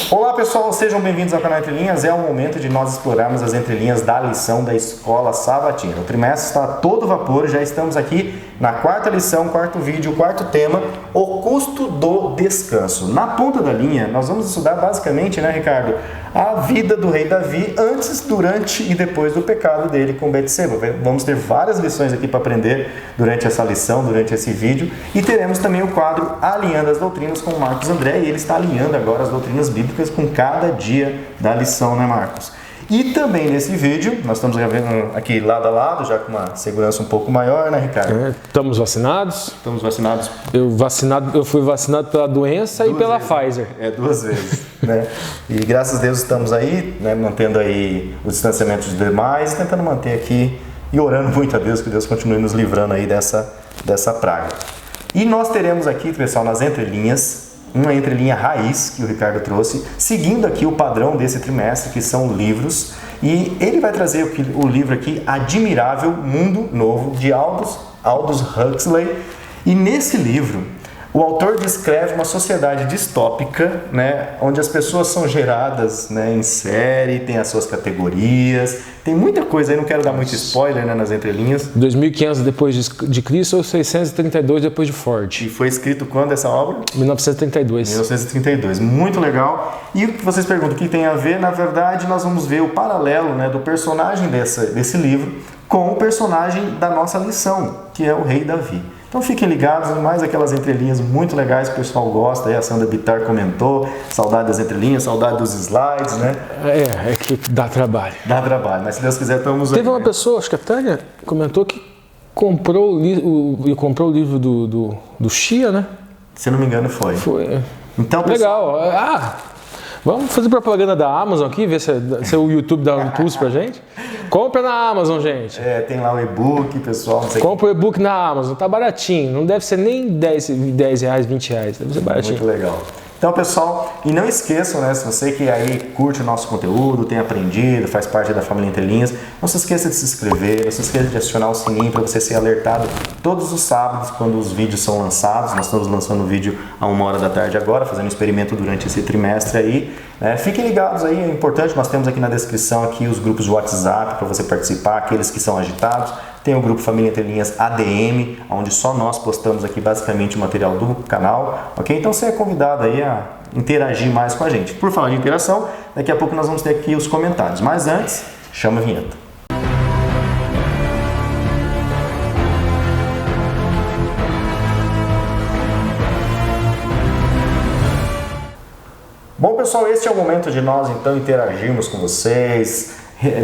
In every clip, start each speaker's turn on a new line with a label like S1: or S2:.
S1: Olá pessoal, sejam bem-vindos ao canal Entre Linhas. É o momento de nós explorarmos as entrelinhas da lição da Escola Sabatina. O trimestre está a todo vapor, já estamos aqui na quarta lição, quarto vídeo, quarto tema, o custo do descanso. Na ponta da linha, nós vamos estudar basicamente, né, Ricardo, a vida do rei Davi antes, durante e depois do pecado dele com Betseba. Vamos ter várias lições aqui para aprender durante essa lição, durante esse vídeo, e teremos também o quadro Alinhando as Doutrinas com o Marcos André, e ele está alinhando agora as doutrinas bíblicas com cada dia da lição, né, Marcos? E também nesse vídeo, nós estamos gravando aqui lado a lado, já com uma segurança um pouco maior, né, Ricardo?
S2: Estamos vacinados.
S1: Estamos vacinados.
S2: Eu fui vacinado pela doença e pela Pfizer.
S1: Duas vezes, né? E graças a Deus estamos aí, né, mantendo aí o distanciamento dos demais, tentando manter aqui e orando muito a Deus, que Deus continue nos livrando aí dessa praga. E nós teremos aqui, pessoal, nas entrelinhas, uma entrelinha raiz que o Ricardo trouxe, seguindo aqui o padrão desse trimestre, que são livros, e ele vai trazer o livro aqui, Admirável Mundo Novo, de Aldous Huxley, e nesse livro o autor descreve uma sociedade distópica, né, onde as pessoas são geradas, né, em série, tem as suas categorias, tem muita coisa aí, não quero dar muito spoiler, né, nas entrelinhas.
S2: 2500 depois de Cristo ou 632 depois de Ford.
S1: E foi escrito quando essa obra?
S2: 1932.
S1: 1932, muito legal. E o que vocês perguntam, o que tem a ver? Na verdade, nós vamos ver o paralelo, né, do personagem desse livro com o personagem da nossa lição, que é o rei Davi. Então fiquem ligados em mais aquelas entrelinhas muito legais que o pessoal gosta. Aí a Sandra Bittar comentou, saudade das entrelinhas, saudade dos slides, né?
S2: É que dá trabalho.
S1: Dá trabalho, mas se Deus quiser estamos aí.
S2: Teve uma pessoa, acho que a Tânia, comentou que comprou o livro do Chia, né?
S1: Se não me engano foi.
S2: Foi.
S1: Então, pessoal...
S2: Legal. Vamos fazer propaganda da Amazon aqui, ver se o YouTube dá um impulso pra gente. Compra na Amazon, gente.
S1: Tem lá o e-book, pessoal.
S2: Compra o e-book na Amazon, tá baratinho. Não deve ser nem 10 reais, 20 reais. Deve ser baratinho.
S1: Muito legal. Então, pessoal, e não esqueçam, né, se você que aí curte o nosso conteúdo, tem aprendido, faz parte da família Entrelinhas, não se esqueça de se inscrever, não se esqueça de acionar o sininho para você ser alertado todos os sábados quando os vídeos são lançados. Nós estamos lançando o vídeo a 1h da tarde agora, fazendo um experimento durante esse trimestre aí. Fiquem ligados aí, é importante, nós temos aqui na descrição aqui os grupos de WhatsApp para você participar, aqueles que são agitados. Tem o grupo Família Entre Linhas ADM, onde só nós postamos aqui basicamente o material do canal, ok? Então você é convidado aí a interagir mais com a gente. Por falar de interação, daqui a pouco nós vamos ter aqui os comentários. Mas antes, chama a vinheta. Bom, pessoal, este é o momento de nós então interagirmos com vocês,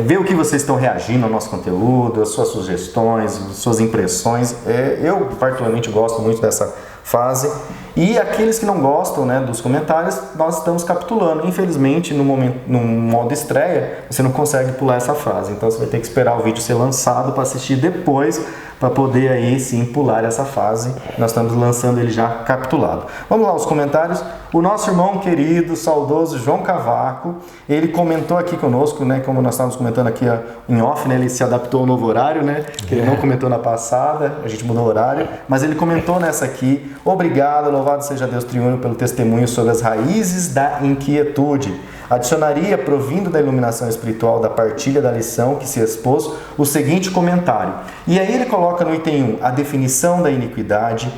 S1: ver o que vocês estão reagindo ao nosso conteúdo, as suas sugestões, as suas impressões. Eu particularmente gosto muito dessa fase, e aqueles que não gostam, né, dos comentários, nós estamos capitulando. Infelizmente, no modo estreia, você não consegue pular essa fase, então você vai ter que esperar o vídeo ser lançado para assistir depois, para poder aí sim pular essa fase. Nós estamos lançando ele já capitulado. Vamos lá, os comentários. O nosso irmão querido, saudoso João Cavaco, ele comentou aqui conosco, né, como nós estávamos comentando aqui em off, né, ele se adaptou ao novo horário, né, que ele não comentou na passada, a gente mudou o horário, mas ele comentou nessa aqui: obrigado, louvado seja Deus triuno pelo testemunho sobre as raízes da inquietude. Adicionaria, provindo da iluminação espiritual da partilha da lição que se expôs, o seguinte comentário. E aí ele coloca no item 1 a definição da iniquidade.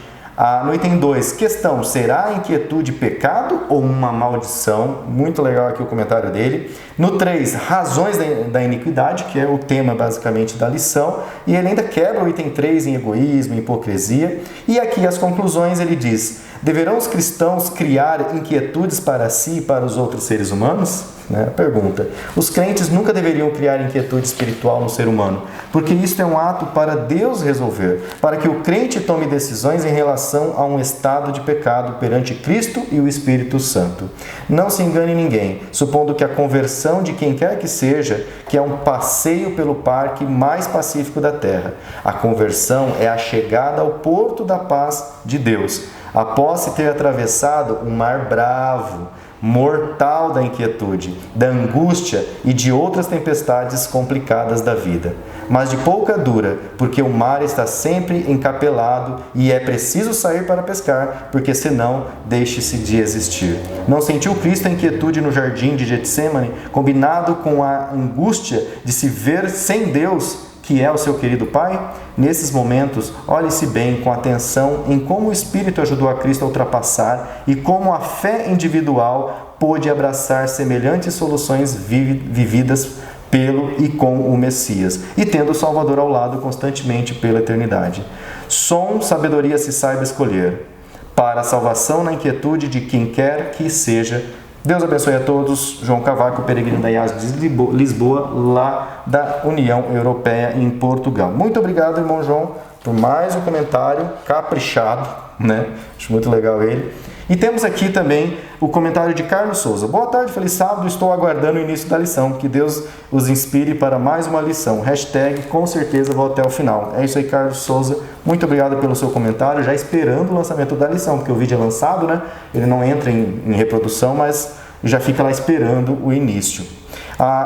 S1: No item 2, questão: será a inquietude pecado ou uma maldição? Muito legal aqui o comentário dele. No 3, razões da iniquidade, que é o tema basicamente da lição. E ele ainda quebra o item 3 em egoísmo, hipocrisia. E aqui as conclusões, ele diz: deverão os cristãos criar inquietudes para si e para os outros seres humanos? Pergunta: os crentes nunca deveriam criar inquietude espiritual no ser humano, porque isto é um ato para Deus resolver, para que o crente tome decisões em relação a um estado de pecado perante Cristo e o Espírito Santo. Não se engane ninguém, supondo que a conversão de quem quer que seja, que é um passeio pelo parque mais pacífico da terra. A conversão é a chegada ao porto da paz de Deus, após se ter atravessado um mar bravo. mortal da inquietude, da angústia e de outras tempestades complicadas da vida. Mas de pouca dura, porque o mar está sempre encapelado e é preciso sair para pescar, porque senão deixe-se de existir. Não sentiu Cristo a inquietude no jardim de Getsêmani, combinado com a angústia de se ver sem Deus, que é o seu querido Pai? Nesses momentos, olhe-se bem com atenção em como o Espírito ajudou a Cristo a ultrapassar e como a fé individual pôde abraçar semelhantes soluções vividas pelo e com o Messias, e tendo o Salvador ao lado constantemente pela eternidade. Som, sabedoria se saiba escolher, para a salvação na inquietude de quem quer que seja. Deus abençoe a todos. João Cavaco, peregrino da IAS de Lisboa, lá da União Europeia em Portugal. Muito obrigado, irmão João, por mais um comentário caprichado, né? Acho muito legal ele. E temos aqui também o comentário de Carlos Souza. Boa tarde, feliz sábado, estou aguardando o início da lição. Que Deus os inspire para mais uma lição. Hashtag, com certeza vou até o final. É isso aí, Carlos Souza. Muito obrigado pelo seu comentário. Já esperando o lançamento da lição, porque o vídeo é lançado, né? Ele não entra em reprodução, mas já fica lá esperando o início.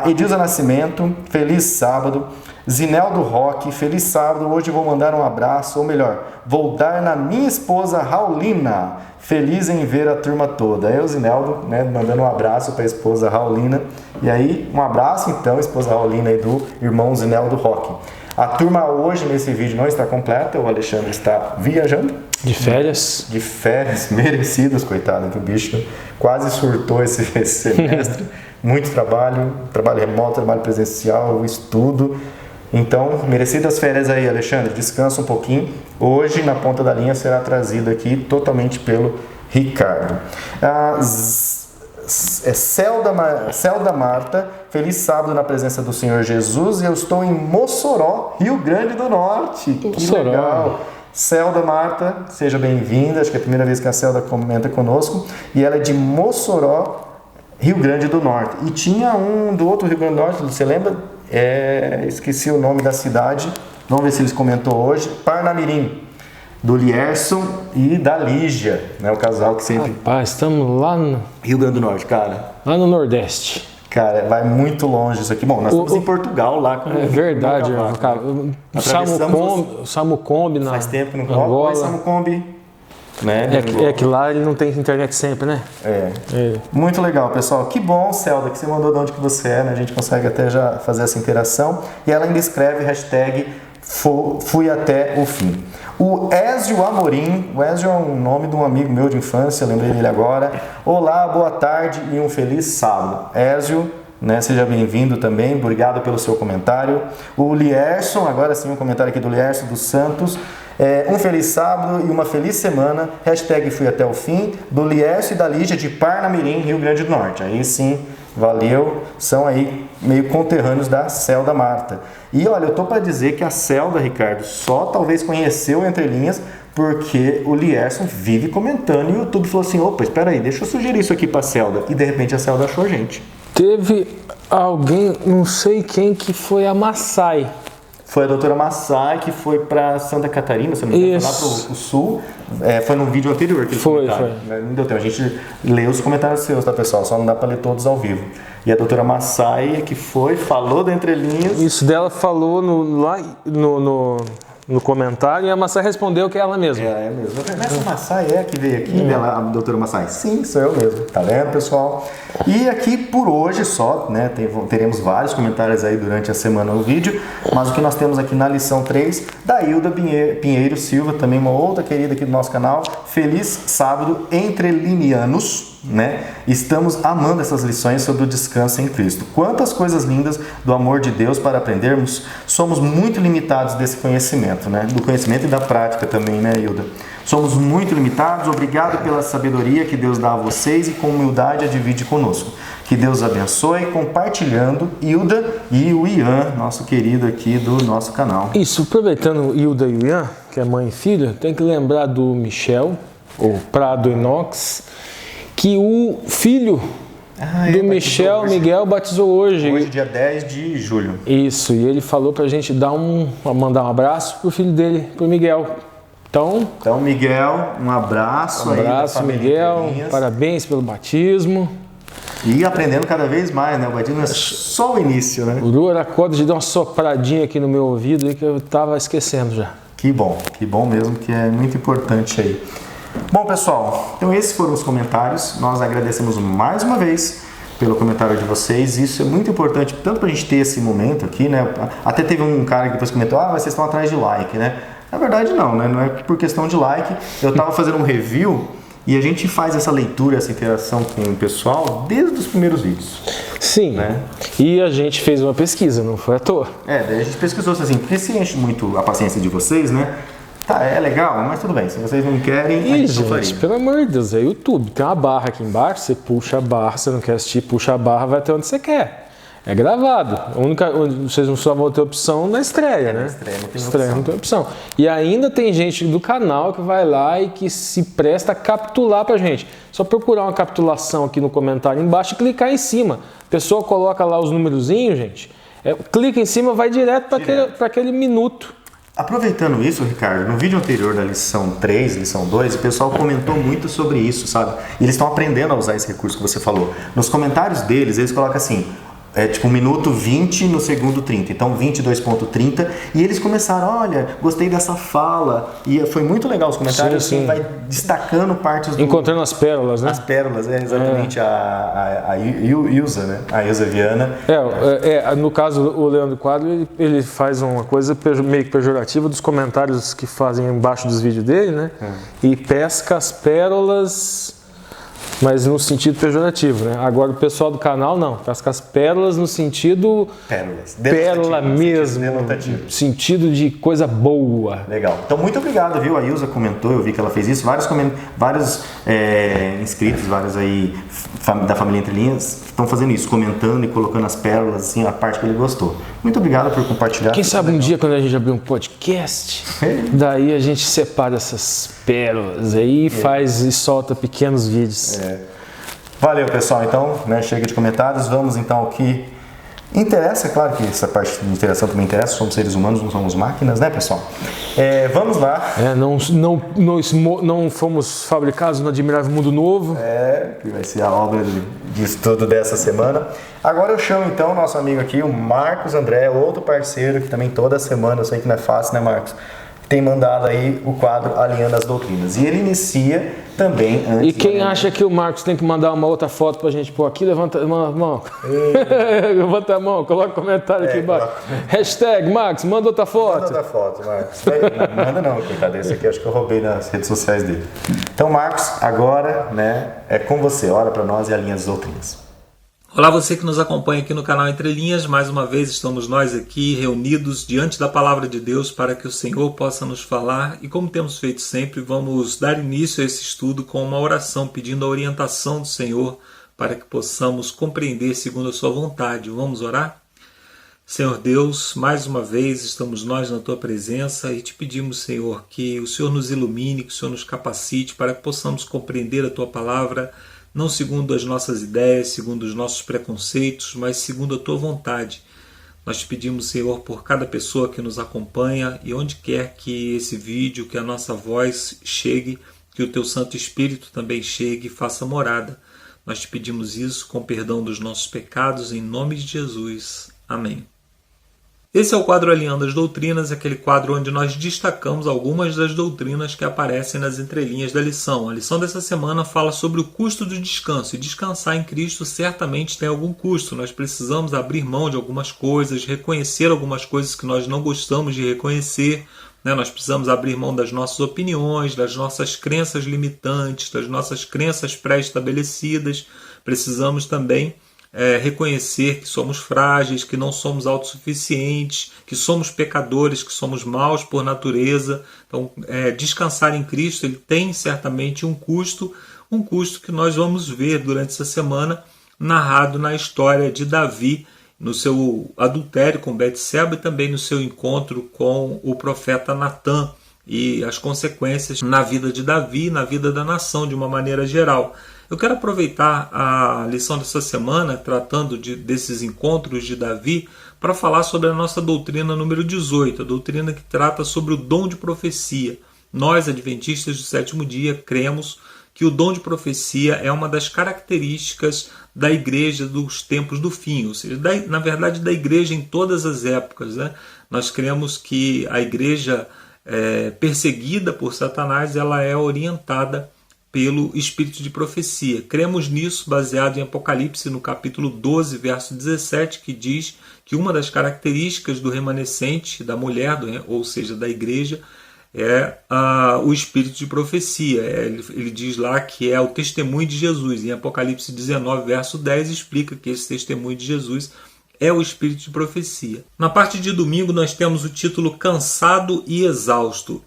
S1: Edilza Nascimento, feliz sábado. Zineldo Roque, feliz sábado, hoje vou mandar um abraço, ou melhor, vou dar na minha esposa Raulina, feliz em ver a turma toda. É o Zineldo, né, mandando um abraço para a esposa Raulina. E aí, um abraço então, esposa Raulina, e do irmão Zineldo Roque. A turma hoje nesse vídeo não está completa, o Alexandre está viajando.
S2: De férias.
S1: De férias, merecidas, coitado, que o bicho quase surtou esse semestre. Muito trabalho remoto, trabalho presencial, estudo. Então, merecidas férias aí, Alexandre, descansa um pouquinho. Hoje, na ponta da linha, será trazido aqui totalmente pelo Ricardo. Celda Marta, feliz sábado na presença do Senhor Jesus. Eu estou em Mossoró, Rio Grande do Norte. Que legal! Celda Marta, seja bem-vinda. Acho que é a primeira vez que a Celda comenta conosco. E ela é de Mossoró, Rio Grande do Norte. E tinha um do outro Rio Grande do Norte, você lembra? Esqueci o nome da cidade, vamos ver se eles comentou hoje. Parnamirim, do Lierson e da Lígia, né? O casal que sempre...
S2: Rapaz, estamos lá no
S1: Rio Grande do Norte, cara.
S2: Lá no Nordeste.
S1: Cara, vai muito longe isso aqui. Bom, nós estamos em Portugal, lá com...
S2: É verdade, cara. O Samucombi na
S1: Faz tempo que não
S2: Angola.
S1: Oi, Samucombi. Né?
S2: É que lá ele não tem internet sempre, né?
S1: Muito legal, pessoal. Que bom, Celda, que você mandou de onde que você é, né? A gente consegue até já fazer essa interação. E ela ainda escreve hashtag fui até o fim. O Ézio Amorim, o Ézio é um nome de um amigo meu de infância, lembrei dele agora. Olá, boa tarde e um feliz sábado. Ézio, né, seja bem-vindo também, obrigado pelo seu comentário. O Lierson, agora sim um comentário aqui do Lierson dos Santos. Um feliz sábado e uma feliz semana. Hashtag fui até o fim. Do Lierson e da Lígia de Parnamirim, Rio Grande do Norte. Aí sim, valeu. São aí meio conterrâneos da Celda Marta. E olha, eu tô para dizer que a Celda, Ricardo, só talvez conheceu Entre Linhas porque o Lierson vive comentando e o YouTube falou assim, opa, espera aí, deixa eu sugerir isso aqui pra Celda. E de repente a Celda achou a gente.
S2: Teve alguém, não sei quem, que foi a Massai.
S1: Foi a doutora Massai que foi para Santa Catarina, se não me engano, lá para o sul. Foi no vídeo anterior que eles comentaram. Não deu tempo, a gente lê os comentários seus, tá, pessoal? Só não dá para ler todos ao vivo. E a doutora Massai que falou da Entre Linhas.
S2: Isso dela falou lá no comentário e a Massai respondeu que é ela mesma.
S1: É mesmo. Essa Massai é a que veio aqui, a doutora Massai? Sim, sou eu mesmo. Tá vendo, pessoal? E aqui por hoje só, né, teremos vários comentários aí durante a semana no vídeo, mas o que nós temos aqui na lição 3, da Hilda Pinheiro Silva, também uma outra querida aqui do nosso canal. Feliz sábado, entrelinianos, né? Estamos amando essas lições sobre o descanso em Cristo. Quantas coisas lindas do amor de Deus para aprendermos. Somos muito limitados desse conhecimento, né? Do conhecimento e da prática também, né, Hilda? Somos muito limitados. Obrigado pela sabedoria que Deus dá a vocês e com humildade a divide conosco. Que Deus abençoe, compartilhando Hilda e o Ian, nosso querido aqui do nosso canal.
S2: Isso, aproveitando Hilda e o Ian, que é mãe e filha, tem que lembrar do Michel, ou Prado Inox, que o filho do Michel, Miguel, batizou hoje.
S1: Hoje, dia 10 de julho.
S2: Isso, e ele falou pra gente mandar um abraço pro filho dele, pro Miguel. Então
S1: Miguel, um abraço aí.
S2: Um abraço, Miguel. Parabéns pelo batismo.
S1: E aprendendo cada vez mais, né? O batismo é só o início, né?
S2: O Uru Aracoda de dar uma sopradinha aqui no meu ouvido aí que eu tava esquecendo já.
S1: Que bom mesmo, que é muito importante aí. Bom, pessoal, então esses foram os comentários. Nós agradecemos mais uma vez pelo comentário de vocês. Isso é muito importante, tanto pra gente ter esse momento aqui, né? Até teve um cara que depois comentou, mas vocês estão atrás de like, né? Na verdade não, né? Não é por questão de like. Eu tava fazendo um review e a gente faz essa leitura, essa interação com o pessoal desde os primeiros vídeos.
S2: Sim,
S1: né?
S2: E a gente fez uma pesquisa, não foi à toa.
S1: Daí a gente pesquisou assim, porque se enche muito a paciência de vocês, né? Tá, é legal, mas tudo bem, se vocês não querem, a gente não faria.
S2: Pelo amor de Deus, é YouTube, tem uma barra aqui embaixo, você puxa a barra, você não quer assistir, puxa a barra, vai até onde você quer. É gravado. Vocês só vão ter opção na estreia, né?
S1: Na estreia
S2: não tem opção. E ainda tem gente do canal que vai lá e que se presta a capitular pra gente. Só procurar uma capitulação aqui no comentário embaixo e clicar em cima. A pessoa coloca lá os numerozinhos, gente. Clica em cima, vai direto para aquele minuto.
S1: Aproveitando isso, Ricardo, no vídeo anterior da lição 3, lição 2, o pessoal comentou muito sobre isso, sabe? E eles estão aprendendo a usar esse recurso que você falou. Nos comentários deles, eles colocam assim, tipo 1 minuto 20 no segundo 30, então 22.30, e eles começaram, olha, gostei dessa fala, e foi muito legal os comentários,
S2: sim.
S1: Vai destacando partes do...
S2: Encontrando as pérolas, né?
S1: As pérolas, exatamente, a Ilza, né? A Ilza Viana.
S2: No caso, o Leandro Quadro, ele faz uma coisa meio que pejorativa dos comentários que fazem embaixo dos vídeos dele, né? E pesca as pérolas... Mas no sentido pejorativo, né? Agora o pessoal do canal não, pesca as pérolas no sentido... Pérola mesmo, sentido de coisa boa.
S1: Legal. Então muito obrigado, viu? A Ilza comentou, eu vi que ela fez isso. Vários inscritos, vários aí da família Entre Linhas estão fazendo isso, comentando e colocando as pérolas, assim, a parte que ele gostou. Muito obrigado por compartilhar.
S2: Quem sabe um dia quando a gente abrir um podcast, daí a gente separa essas pérolas aí e faz e solta pequenos vídeos.
S1: Valeu, pessoal. Então, né, chega de comentários. Vamos então ao que interessa. Claro que essa parte de interação também interessa. Somos seres humanos, não somos máquinas, né, pessoal? Vamos lá.
S2: Não fomos fabricados no Admirável Mundo Novo.
S1: Que vai ser a obra de estudo dessa semana. Agora eu chamo então o nosso amigo aqui, o Marcos André, outro parceiro que também toda semana, eu sei que não é fácil, né, Marcos? Tem mandado aí o quadro Alinhando as Doutrinas. E ele inicia também antes...
S2: E quem acha que o Marcos tem que mandar uma outra foto pra gente pôr aqui, levanta a mão. Levanta a mão, coloca um comentário aqui embaixo. Hashtag Marcos, manda outra foto.
S1: Manda outra foto, Marcos. Não manda não, coitado. Esse aqui acho que eu roubei nas redes sociais dele. Então, Marcos, agora, né, é com você. Ora pra nós e alinha as doutrinas.
S3: Olá, você que nos acompanha aqui no canal Entre Linhas. Mais uma vez estamos nós aqui reunidos diante da Palavra de Deus para que o Senhor possa nos falar. E como temos feito sempre, vamos dar início a esse estudo com uma oração pedindo a orientação do Senhor para que possamos compreender segundo a sua vontade. Vamos orar? Senhor Deus, mais uma vez estamos nós na Tua presença e te pedimos, Senhor, que o Senhor nos ilumine, que o Senhor nos capacite para que possamos compreender a Tua Palavra, não segundo as nossas ideias, segundo os nossos preconceitos, mas segundo a Tua vontade. Nós te pedimos, Senhor, por cada pessoa que nos acompanha e onde quer que esse vídeo, que a nossa voz chegue, que o Teu Santo Espírito também chegue e faça morada. Nós te pedimos isso com perdão dos nossos pecados, em nome de Jesus. Amém. Esse é o quadro Alinhando as Doutrinas, aquele quadro onde nós destacamos algumas das doutrinas que aparecem nas entrelinhas da lição. A lição dessa semana fala sobre o custo do descanso, e descansar em Cristo certamente tem algum custo. Nós precisamos abrir mão de algumas coisas, reconhecer algumas coisas que nós não gostamos de reconhecer, né? Nós precisamos abrir mão das nossas opiniões, das nossas crenças limitantes, das nossas crenças pré-estabelecidas. Precisamos também reconhecer que somos frágeis, que não somos autossuficientes, que somos pecadores, que somos maus por natureza. Então, descansar em Cristo ele tem certamente um custo que nós vamos ver durante essa semana, narrado na história de Davi, no seu adultério com Betseba e também no seu encontro com o profeta Natã e as consequências na vida de Davi e na vida da nação de uma maneira geral. Eu quero aproveitar a lição dessa semana, tratando desses encontros de Davi, para falar sobre a nossa doutrina número 18, a doutrina que trata sobre o dom de profecia. Nós, adventistas do sétimo dia, cremos que o dom de profecia é uma das características da igreja dos tempos do fim, ou seja, na verdade da igreja em todas as épocas, né? Nós cremos que a igreja perseguida por Satanás, ela é orientada pelo espírito de profecia. Cremos nisso baseado em Apocalipse, no capítulo 12, verso 17, que diz que uma das características do remanescente, da mulher, ou seja, da igreja, é o espírito de profecia. Ele diz lá que é o testemunho de Jesus. Em Apocalipse 19, verso 10, explica que esse testemunho de Jesus é o espírito de profecia. Na parte de domingo nós temos o título Cansado e Exausto.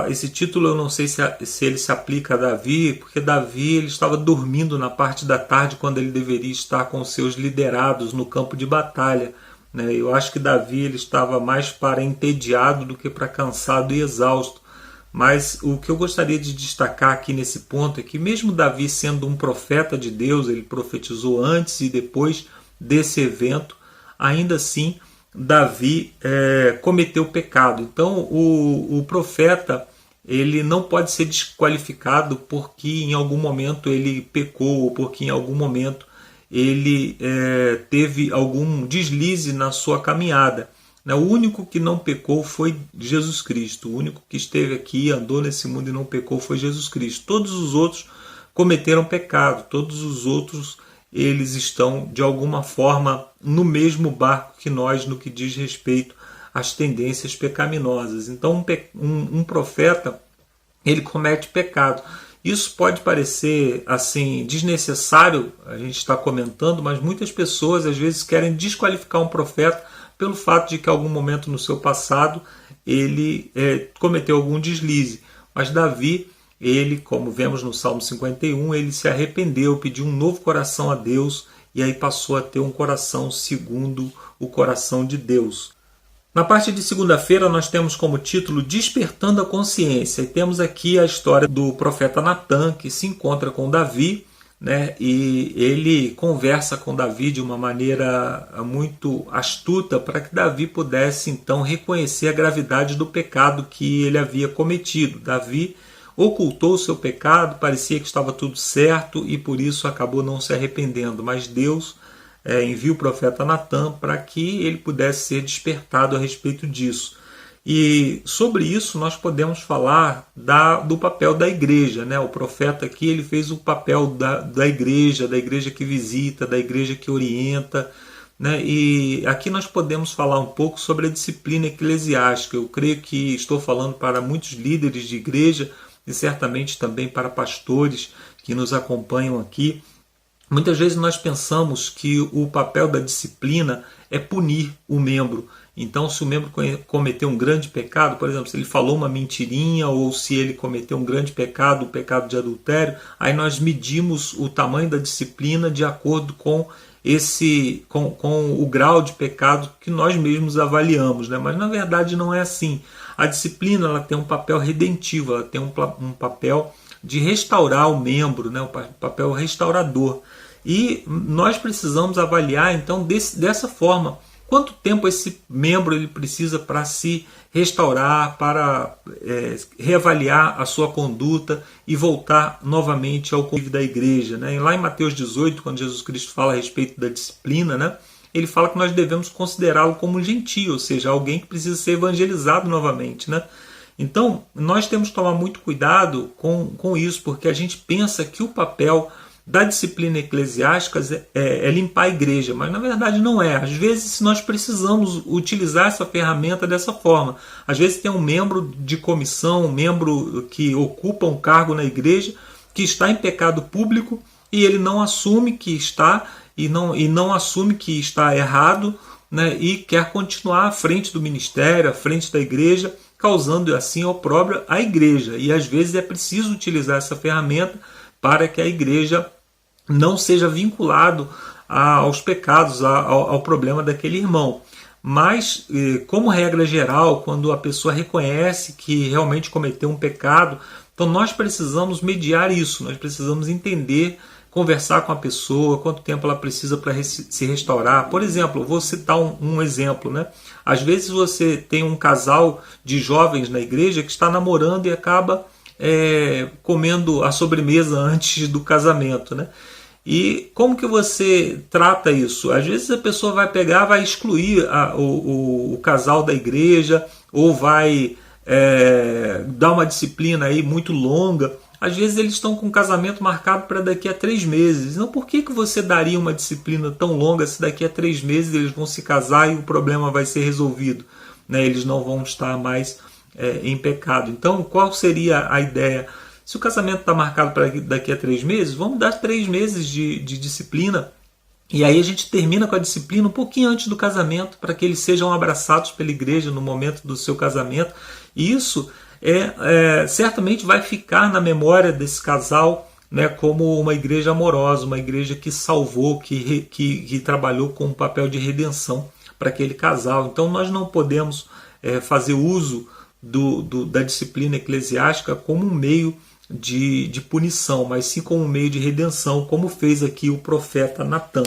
S3: Esse título eu não sei se ele se aplica a Davi, porque Davi ele estava dormindo na parte da tarde quando ele deveria estar com seus liderados no campo de batalha. Eu acho que Davi ele estava mais para entediado do que para cansado e exausto. Mas o que eu gostaria de destacar aqui nesse ponto é que mesmo Davi sendo um profeta de Deus, ele profetizou antes e depois desse evento, ainda assim Davi cometeu pecado. Então o profeta ele não pode ser desqualificado porque em algum momento ele pecou ou porque em algum momento ele teve algum deslize na sua caminhada. O único que não pecou foi Jesus Cristo. O único que esteve aqui, andou nesse mundo e não pecou foi Jesus Cristo. Todos os outros cometeram pecado. Todos os outros eles estão de alguma forma no mesmo barco que nós no que diz respeito às tendências pecaminosas. Então um profeta ele comete pecado. Isso pode parecer assim desnecessário, a gente está comentando, mas muitas pessoas às vezes querem desqualificar um profeta pelo fato de que em algum momento no seu passado ele cometeu algum deslize. Mas Davi, ele, como vemos no Salmo 51, ele se arrependeu, pediu um novo coração a Deus e aí passou a ter um coração segundo o coração de Deus. Na parte de segunda-feira nós temos como título Despertando a Consciência e temos aqui a história do profeta Natan que se encontra com Davi, e ele conversa com Davi de uma maneira muito astuta para que Davi pudesse então reconhecer a gravidade do pecado que ele havia cometido. Davi ocultou o seu pecado, parecia que estava tudo certo e por isso acabou não se arrependendo, mas Deus envia o profeta Natan para que ele pudesse ser despertado a respeito disso. E sobre isso nós podemos falar do papel da igreja. O profeta aqui ele fez o papel da igreja que visita, da igreja que orienta. E aqui nós podemos falar um pouco sobre a disciplina eclesiástica. Eu creio que estou falando para muitos líderes de igreja e certamente também para pastores que nos acompanham aqui. Muitas vezes nós pensamos que o papel da disciplina é punir o membro. Então, se o membro cometeu um grande pecado, por exemplo, se ele falou uma mentirinha ou se ele cometeu um grande pecado, o pecado de adultério, aí nós medimos o tamanho da disciplina de acordo com o grau de pecado que nós mesmos avaliamos. Mas na verdade não é assim. A disciplina ela tem um papel redentivo, ela tem um papel de restaurar o membro, um papel restaurador. E nós precisamos avaliar então dessa forma quanto tempo esse membro ele precisa para se restaurar, para reavaliar a sua conduta e voltar novamente ao convívio da igreja. E lá em Mateus 18, quando Jesus Cristo fala a respeito da disciplina, ele fala que nós devemos considerá-lo como um gentio, ou seja, alguém que precisa ser evangelizado novamente. Então, nós temos que tomar muito cuidado com isso, porque a gente pensa que o papel da disciplina eclesiástica é limpar a igreja, mas na verdade não é. Às vezes nós precisamos utilizar essa ferramenta dessa forma. Às vezes tem um membro de comissão, um membro que ocupa um cargo na igreja, que está em pecado público e ele não assume que está e não assume que está errado, e quer continuar à frente do ministério, à frente da igreja, causando assim opróbrio à igreja. E às vezes é preciso utilizar essa ferramenta para que a igreja não seja vinculado aos pecados, ao problema daquele irmão. Mas, como regra geral, quando a pessoa reconhece que realmente cometeu um pecado, então nós precisamos mediar isso, nós precisamos entender, conversar com a pessoa, quanto tempo ela precisa para se restaurar. Por exemplo, vou citar um exemplo. Às vezes você tem um casal de jovens na igreja que está namorando e acaba comendo a sobremesa antes do casamento. E como que você trata isso? Às vezes a pessoa vai pegar, vai excluir o casal da igreja, ou vai dar uma disciplina aí muito longa. Às vezes eles estão com um casamento marcado para daqui a 3 meses. Então por que você daria uma disciplina tão longa se daqui a 3 meses eles vão se casar e o problema vai ser resolvido? Né? Eles não vão estar mais em pecado. Então qual seria a ideia? Se o casamento está marcado para daqui a 3 meses, vamos dar 3 meses de disciplina. E aí a gente termina com a disciplina um pouquinho antes do casamento, para que eles sejam abraçados pela igreja no momento do seu casamento. E isso certamente vai ficar na memória desse casal, né, como uma igreja amorosa, uma igreja que salvou, que trabalhou com um papel de redenção para aquele casal. Então nós não podemos fazer uso da disciplina eclesiástica como um meio de punição, mas sim como um meio de redenção, como fez aqui o profeta Natan.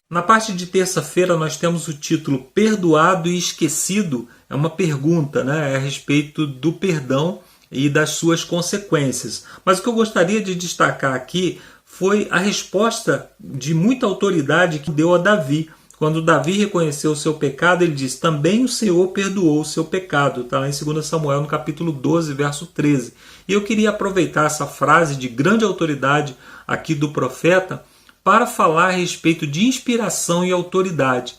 S3: Na parte de terça-feira nós temos o título Perdoado e Esquecido. É uma pergunta, né, a respeito do perdão e das suas consequências. Mas o que eu gostaria de destacar aqui foi a resposta de muita autoridade que deu a Davi. Quando Davi reconheceu o seu pecado, ele diz: também o Senhor perdoou o seu pecado. Está lá em 2 Samuel, no capítulo 12, verso 13. E eu queria aproveitar essa frase de grande autoridade aqui do profeta para falar a respeito de inspiração e autoridade.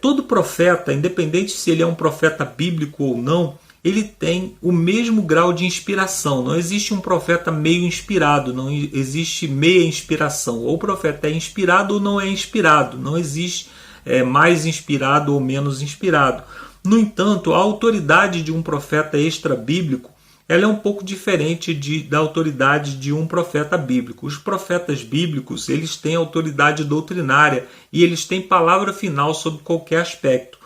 S3: Todo profeta, independente se ele é um profeta bíblico ou não, ele tem o mesmo grau de inspiração. Não existe um profeta meio inspirado, não existe meia inspiração. Ou o profeta é inspirado ou não é inspirado. Não existe mais inspirado ou menos inspirado. No entanto, a autoridade de um profeta extra-bíblico ela é um pouco diferente da autoridade de um profeta bíblico. Os profetas bíblicos eles têm autoridade doutrinária e eles têm palavra final sobre qualquer aspecto.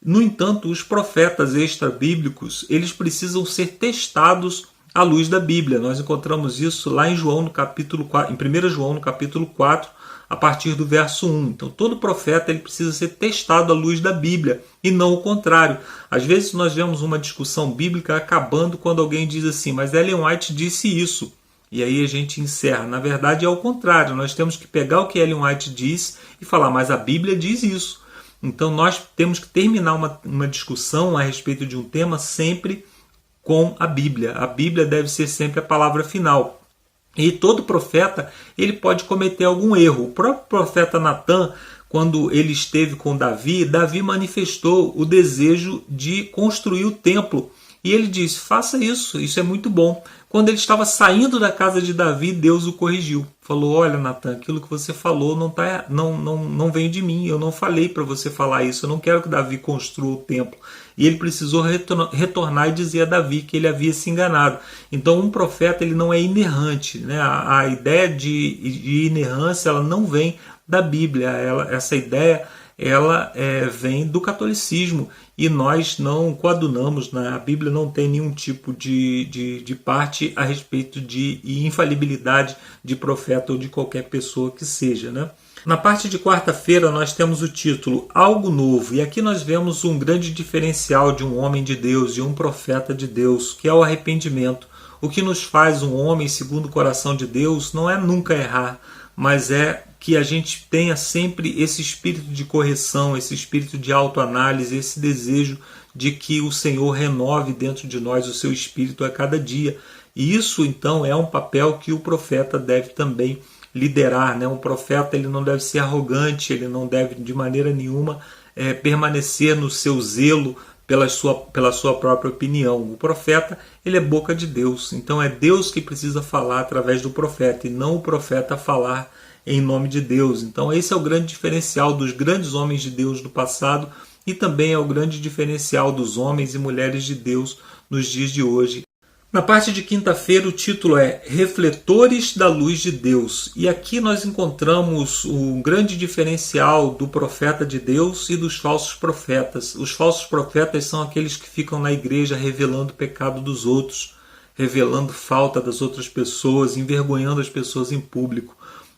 S3: No entanto, os profetas extra-bíblicos eles precisam ser testados à luz da Bíblia. Nós encontramos isso lá em João, no capítulo 4, em 1 João, no capítulo 4, a partir do verso 1. Então, todo profeta ele precisa ser testado à luz da Bíblia e não o contrário. Às vezes nós vemos uma discussão bíblica acabando quando alguém diz assim, mas Ellen White disse isso. E aí a gente encerra. Na verdade é o contrário. Nós temos que pegar o que Ellen White diz e falar, mas a Bíblia diz isso. Então nós temos que terminar uma discussão a respeito de um tema sempre com a Bíblia. A Bíblia deve ser sempre a palavra final. E todo profeta ele pode cometer algum erro. O próprio profeta Natan, quando ele esteve com Davi, Davi manifestou o desejo de construir o templo. E ele disse, faça isso, isso é muito bom. Quando ele estava saindo da casa de Davi, Deus o corrigiu. Falou, olha Natan, aquilo que você falou não veio de mim, eu não falei para você falar isso, eu não quero que Davi construa o templo. E ele precisou retornar e dizer a Davi que ele havia se enganado. Então um profeta ele não é inerrante, né? A ideia de inerrância ela não vem da Bíblia, essa ideia ela vem do catolicismo e nós não coadunamos, né? A Bíblia não tem nenhum tipo de parte a respeito de infalibilidade de profeta ou de qualquer pessoa que seja, né? Na parte de quarta-feira nós temos o título Algo Novo, e aqui nós vemos um grande diferencial de um homem de Deus, de um profeta de Deus, que é o arrependimento. O que nos faz um homem segundo o coração de Deus não é nunca errar, mas é que a gente tenha sempre esse espírito de correção, esse espírito de autoanálise, esse desejo de que o Senhor renove dentro de nós o seu espírito a cada dia. E isso então é um papel que o profeta deve também liderar, né? Um profeta ele não deve ser arrogante, ele não deve de maneira nenhuma permanecer no seu zelo pela sua própria opinião. O profeta ele é boca de Deus, então é Deus que precisa falar através do profeta e não o profeta falar em nome de Deus. Então esse é o grande diferencial dos grandes homens de Deus do passado e também é o grande diferencial dos homens e mulheres de Deus nos dias de hoje. Na parte de quinta-feira o título é Refletores da Luz de Deus. E aqui nós encontramos um grande diferencial do profeta de Deus e dos falsos profetas. Os falsos profetas são aqueles que ficam na igreja revelando o pecado dos outros, revelando falta das outras pessoas, envergonhando as pessoas em público.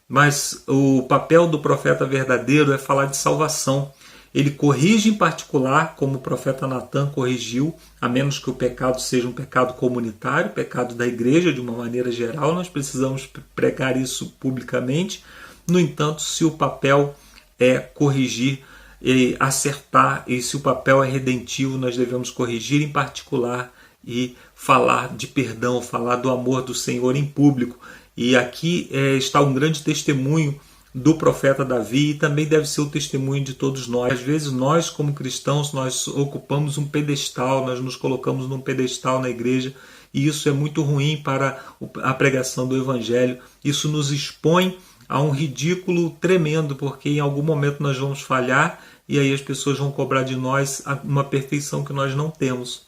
S3: Mas o papel do profeta verdadeiro é falar de salvação. ele corrige em particular, como o profeta Natan corrigiu, a menos que o pecado seja um pecado comunitário, pecado da igreja de uma maneira geral, nós precisamos pregar isso publicamente. No entanto, se o papel é corrigir e acertar, e se o papel é redentivo, nós devemos corrigir em particular e falar de perdão, falar do amor do Senhor em público. E aqui está um grande testemunho do profeta Davi, e também deve ser o testemunho de todos nós. Às vezes nós, como cristãos, nós ocupamos um pedestal, nós nos colocamos num pedestal na igreja, e isso é muito ruim para a pregação do Evangelho. Isso nos expõe a um ridículo tremendo, porque em algum momento nós vamos falhar, e aí as pessoas vão cobrar de nós uma perfeição que nós não temos.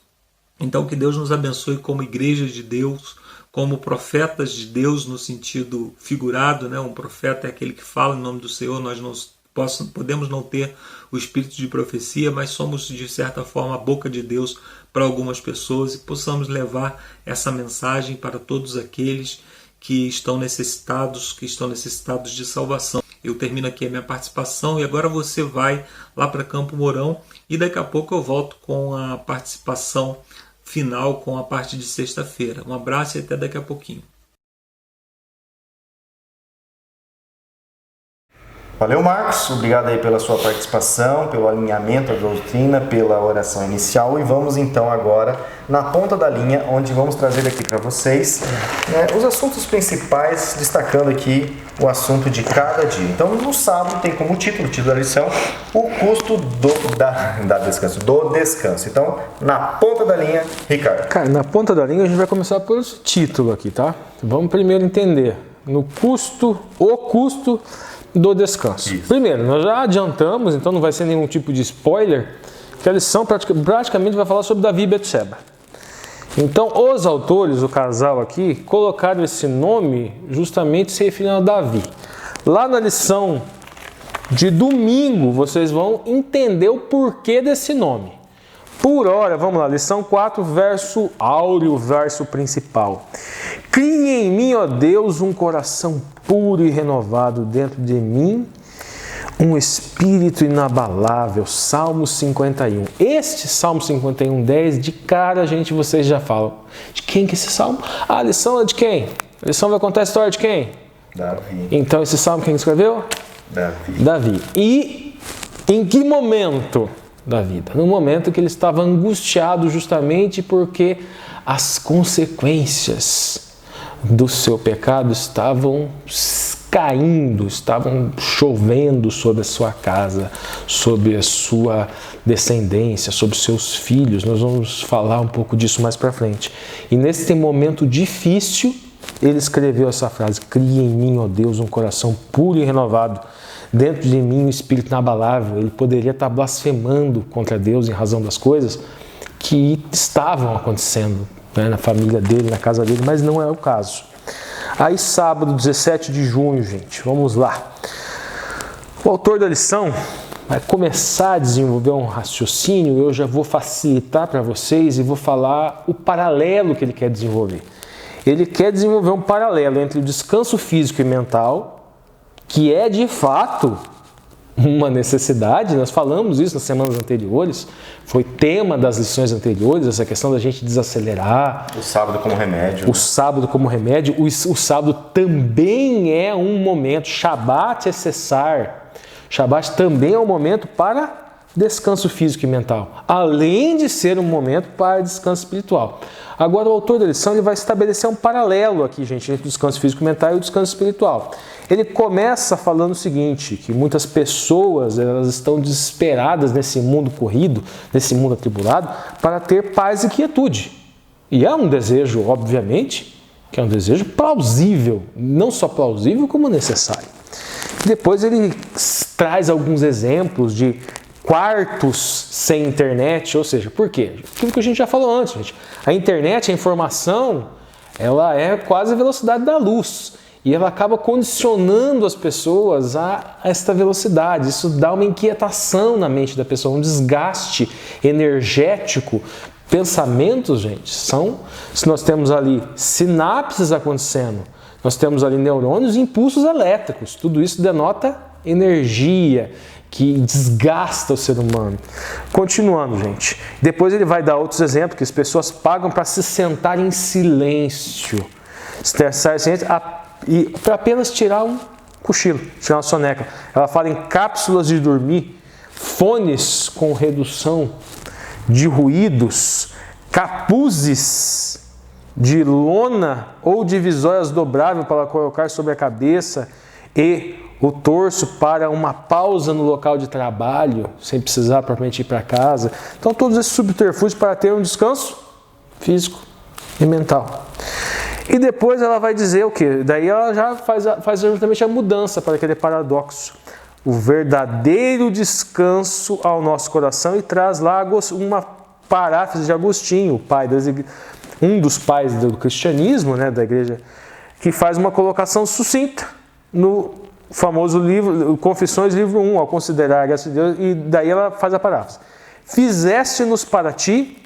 S3: Então que Deus nos abençoe como igreja de Deus, como profetas de Deus no sentido figurado, né? Um profeta é aquele que fala em nome do Senhor. Nós não podemos não ter o espírito de profecia, mas somos de certa forma a boca de Deus para algumas pessoas, e possamos levar essa mensagem para todos aqueles que estão necessitados de salvação. Eu termino aqui a minha participação e agora você vai lá para Campo Mourão, e daqui a pouco eu volto com a participação final, com a parte de sexta-feira. Um abraço e até daqui a pouquinho.
S1: Valeu, Marcos. Obrigado aí pela sua participação, pelo alinhamento da doutrina, pela oração inicial. E vamos então agora na ponta da linha, onde vamos trazer aqui para vocês os assuntos principais, destacando aqui o assunto de cada dia. Então, no sábado tem como título da lição, o custo do descanso. Então, na ponta da linha, Ricardo.
S2: Cara, na ponta da linha a gente vai começar pelo título aqui, tá? Vamos primeiro entender o custo do descanso. Isso. Primeiro, nós já adiantamos, então não vai ser nenhum tipo de spoiler, que a lição praticamente vai falar sobre Davi e Betseba. Então, os autores, o casal aqui, colocaram esse nome justamente se referindo a Davi. Lá na lição de domingo, vocês vão entender o porquê desse nome. Por hora, vamos lá, lição 4, verso áureo, verso principal. Cria em mim, ó Deus, um coração puro e renovado dentro de mim, um espírito inabalável. Salmo 51. Este Salmo 51, 10, de cara, vocês já falam. De quem que é esse salmo? A lição é de quem? A lição vai contar a história de quem?
S1: Davi.
S2: Então, esse salmo quem escreveu? Davi. E em que momento da vida? No momento que ele estava angustiado justamente porque as consequências do seu pecado estavam caindo, estavam chovendo sobre a sua casa, sobre a sua descendência, sobre os seus filhos. Nós vamos falar um pouco disso mais para frente. E nesse momento difícil, ele escreveu essa frase: cria em mim, ó Deus, um coração puro e renovado, dentro de mim um espírito inabalável. Ele poderia estar blasfemando contra Deus em razão das coisas que estavam acontecendo na família dele, na casa dele, mas não é o caso. Aí sábado, 17 de junho, gente, vamos lá. O autor da lição vai começar a desenvolver um raciocínio, eu já vou facilitar para vocês e vou falar o paralelo que ele quer desenvolver. Ele quer desenvolver um paralelo entre o descanso físico e mental, que é de fato uma necessidade. Nós falamos isso nas semanas anteriores, foi tema das lições anteriores, essa questão da gente desacelerar.
S1: O sábado como remédio.
S2: O sábado como remédio. O sábado também é um momento, Shabat é cessar. Shabat também é um momento para descanso físico e mental, além de ser um momento para descanso espiritual. Agora o autor da lição ele vai estabelecer um paralelo aqui, gente, entre o descanso físico e mental e o descanso espiritual. Ele começa falando o seguinte, que muitas pessoas elas estão desesperadas nesse mundo corrido, nesse mundo atribulado, para ter paz e quietude. E é um desejo, obviamente, que é um desejo plausível, não só plausível como necessário. Depois ele traz alguns exemplos de quartos sem internet, ou seja, por quê? Aquilo que a gente já falou antes, gente. A internet, a informação, ela é quase a velocidade da luz e ela acaba condicionando as pessoas a esta velocidade. Isso dá uma inquietação na mente da pessoa, um desgaste energético. Pensamentos, gente, se nós temos ali sinapses acontecendo, nós temos ali neurônios e impulsos elétricos, tudo isso denota energia que desgasta o ser humano. Continuando, gente. Depois ele vai dar outros exemplos que as pessoas pagam para se sentar em silêncio. E para apenas tirar um cochilo, tirar uma soneca. Ela fala em cápsulas de dormir, fones com redução de ruídos, capuzes de lona ou divisórias dobráveis para colocar sobre a cabeça e o torso para uma pausa no local de trabalho, sem precisar propriamente ir para casa. Então, todos esses subterfúgios para ter um descanso físico e mental. E depois ela vai dizer o quê? Daí ela já faz justamente a mudança para aquele paradoxo. O verdadeiro descanso ao nosso coração, e traz lá uma paráfrase de Agostinho, um dos pais do cristianismo, né, da igreja, que faz uma colocação sucinta no famoso livro, Confissões, livro 1, ao considerar a graça de Deus, e daí ela faz a paráfrase. Fizeste-nos para ti,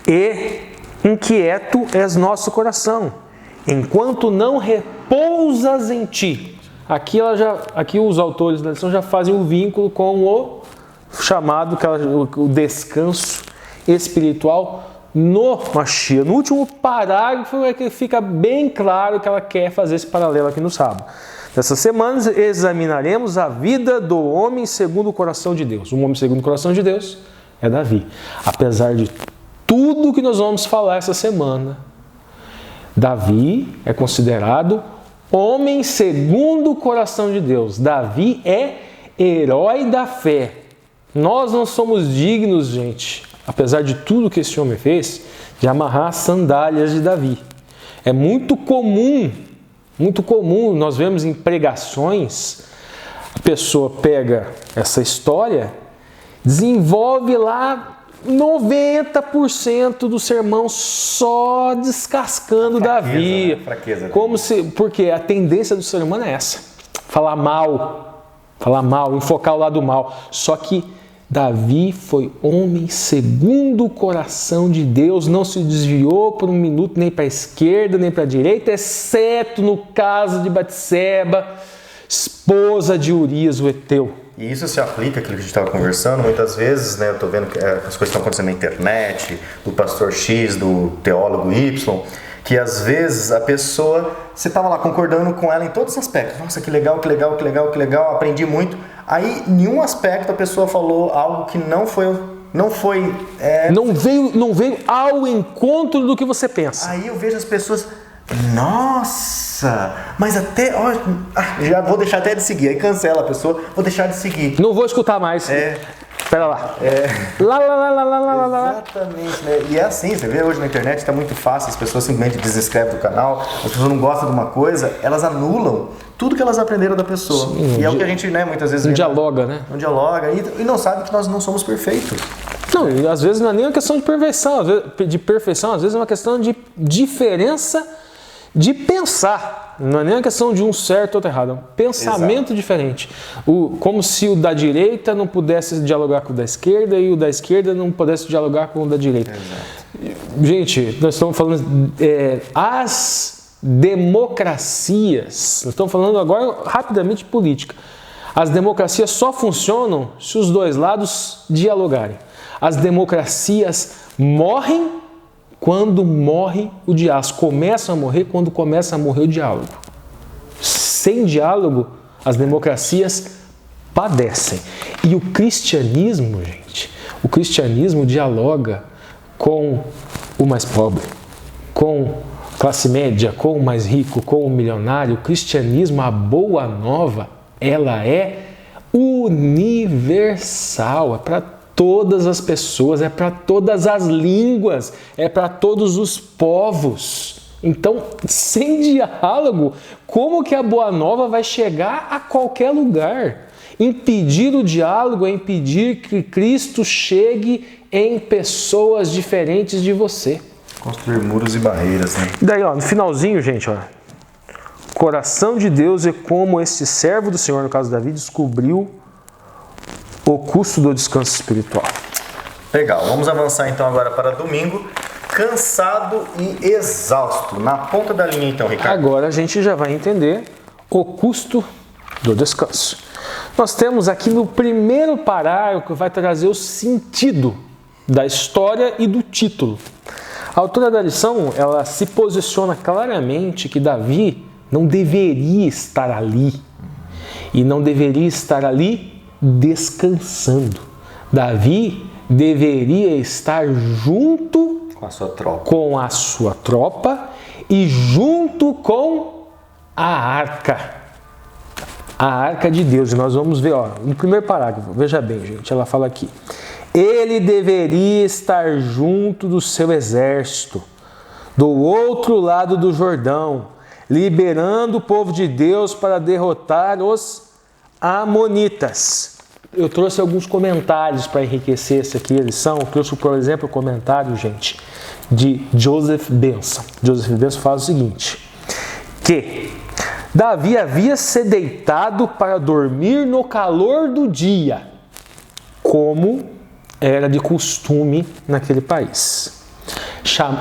S2: e inquieto és nosso coração, enquanto não repousas em ti. Aqui os autores da lição já fazem um vínculo com o chamado, o descanso espiritual no Mashiach. No último parágrafo é que fica bem claro que ela quer fazer esse paralelo aqui no sábado. Nessa semana examinaremos a vida do homem segundo o coração de Deus. O homem segundo o coração de Deus é Davi. Apesar de tudo que nós vamos falar essa semana, Davi é considerado homem segundo o coração de Deus. Davi é herói da fé. Nós não somos dignos, gente, apesar de tudo que esse homem fez, de amarrar as sandálias de Davi. É muito comum, nós vemos em pregações, a pessoa pega essa história, desenvolve lá 90% do sermão só descascando Davi.
S1: Né? Fraqueza.
S2: Porque a tendência do ser humano é essa, falar mal, enfocar o lado mal. Só que Davi foi homem segundo o coração de Deus, não se desviou por um minuto nem para a esquerda nem para a direita, exceto no caso de Batseba, esposa de Urias, o heteu.
S1: E isso se aplica àquilo que a gente estava conversando, muitas vezes, né, eu estou vendo que as coisas estão acontecendo na internet, do pastor X, do teólogo Y, que às vezes a pessoa, você estava lá concordando com ela em todos os aspectos. Nossa, que legal, aprendi muito. Aí, em nenhum aspecto a pessoa falou algo que não
S2: veio ao encontro do que você pensa.
S1: Aí eu vejo as pessoas, nossa, mas até, já vou deixar até de seguir. Aí cancela a pessoa, vou deixar de seguir.
S2: Não vou escutar mais. Espera lá.
S1: Exatamente, né? E é assim, você vê hoje na internet, está muito fácil, as pessoas simplesmente desinscrevem do canal, as pessoas não gostam de uma coisa, elas anulam tudo que elas aprenderam da pessoa. Sim, e é o que a gente, né, muitas vezes...
S2: Não dialoga, né?
S1: Não dialoga e não sabe que nós não somos perfeitos.
S2: Não, e às vezes não é nem uma questão de perfeição, às vezes é uma questão de diferença de pensar. Não é nem uma questão de um certo ou outro errado, é um pensamento diferente. Como se o da direita não pudesse dialogar com o da esquerda e o da esquerda não pudesse dialogar com o da direita. Exato. Gente, nós estamos falando as democracias, nós estamos falando agora rapidamente de política. As democracias só funcionam se os dois lados dialogarem. As democracias morrem quando morre o diálogo. Começam a morrer quando começa a morrer o diálogo. Sem diálogo, as democracias padecem. E o cristianismo, gente, o cristianismo dialoga com o mais pobre, com a classe média, com o mais rico, com o milionário. O cristianismo, a boa nova, ela é universal, é para todas as pessoas, é para todas as línguas, é para todos os povos. Então, sem diálogo, como que a Boa Nova vai chegar a qualquer lugar? Impedir o diálogo é impedir que Cristo chegue em pessoas diferentes de você.
S1: Construir muros e barreiras, né?
S2: E daí, no finalzinho, gente, coração de Deus é como este servo do Senhor, no caso Davi, descobriu o custo do descanso espiritual.
S1: Legal, vamos avançar então agora para domingo. Cansado e exausto. Na ponta da linha então, Ricardo.
S2: Agora a gente já vai entender o custo do descanso. Nós temos aqui no primeiro parágrafo que vai trazer o sentido da história e do título. A autora da lição, ela se posiciona claramente que Davi não deveria estar ali. E não deveria estar ali descansando. Davi deveria estar junto com a sua tropa e junto com a arca. A arca de Deus. E nós vamos ver, no primeiro parágrafo, veja bem, gente, ela fala aqui. Ele deveria estar junto do seu exército, do outro lado do Jordão, liberando o povo de Deus para derrotar os amonitas. Eu trouxe alguns comentários para enriquecer essa aqui a lição. Eu trouxe, por exemplo, o comentário, gente, de Joseph Benson. Joseph Benson fala o seguinte, que Davi havia se deitado para dormir no calor do dia, como era de costume naquele país.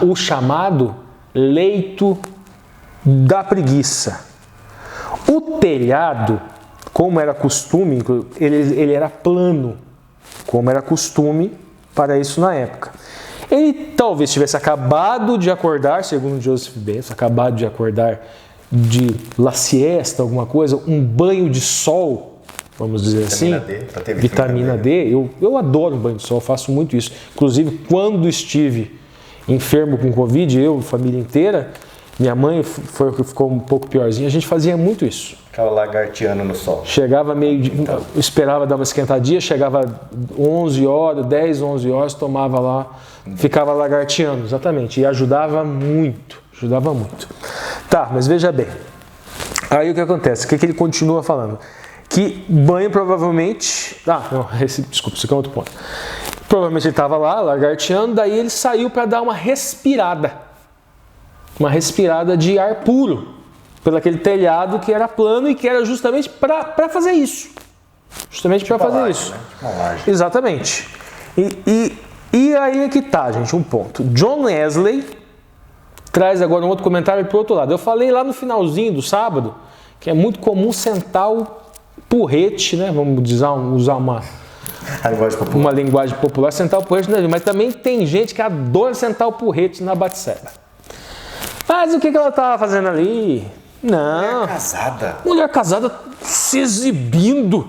S2: O chamado leito da preguiça. O telhado, como era costume, ele era plano, como era costume para isso na época. Ele talvez tivesse acabado de acordar, segundo Joseph Benson, acabado de acordar de la siesta, alguma coisa, um banho de sol, vamos dizer assim, vitamina D. Eu adoro um banho de sol, faço muito isso. Inclusive, quando estive enfermo com Covid, eu, família inteira, minha mãe foi que ficou um pouco piorzinha, a gente fazia muito isso.
S1: Ficava lagarteando no sol.
S2: Chegava esperava dar uma esquentadinha, chegava 11 horas, 10, 11 horas, tomava lá, ficava lagarteando, exatamente, e ajudava muito. Tá, mas veja bem, aí o que acontece? O que ele continua falando? Que banho provavelmente... desculpa, isso aqui é outro ponto. Provavelmente ele estava lá, lagarteando, daí ele saiu para dar uma respirada de ar puro, pelo aquele telhado que era plano e que era justamente para fazer isso. Justamente para fazer isso. Né? Exatamente. E aí é que tá, gente, um ponto. John Wesley traz agora um outro comentário para o outro lado. Eu falei lá no finalzinho do sábado que é muito comum sentar o porrete, né? Vamos usar uma linguagem popular, sentar o porrete, mas também tem gente que adora sentar o porrete na Batseba. Mas o que ela estava fazendo ali? Não. Mulher casada se exibindo,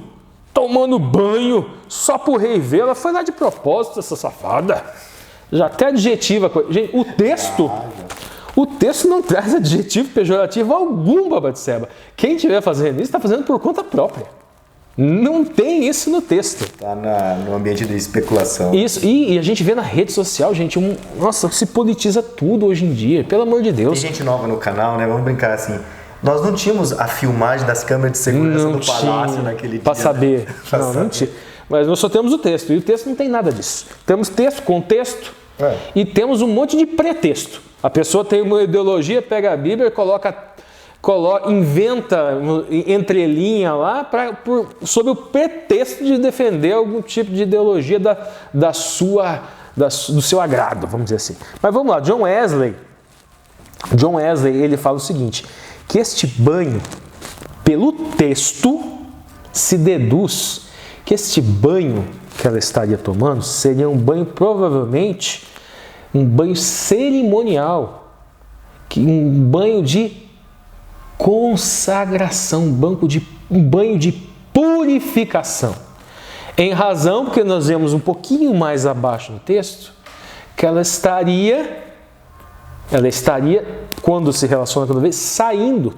S2: tomando banho, só pro rei ver. Ela foi lá de propósito, essa safada. Já até adjetiva. Gente, o texto não traz adjetivo pejorativo algum para Batseba. Quem estiver fazendo isso está fazendo por conta própria. Não tem isso no texto.
S1: Está no ambiente de especulação.
S2: Isso, e a gente vê na rede social, gente, nossa, se politiza tudo hoje em dia, pelo amor de Deus.
S1: Tem gente nova no canal, né? Vamos brincar assim. Nós não tínhamos a filmagem das câmeras de segurança do palácio naquele dia.
S2: Para saber. Né? Não tinha. Mas nós só temos o texto, e o texto não tem nada disso. Temos texto, contexto, e temos um monte de pretexto. A pessoa tem uma ideologia, pega a Bíblia, inventa entrelinha lá sob o pretexto de defender algum tipo de ideologia do seu agrado, vamos dizer assim. Mas vamos lá, John Wesley, ele fala o seguinte, que este banho, pelo texto, se deduz que este banho que ela estaria tomando seria um banho, provavelmente, um banho cerimonial, um banho de consagração, um banho de purificação. Em razão, porque nós vemos um pouquinho mais abaixo no texto, que ela estaria, quando se relaciona com a vez, saindo,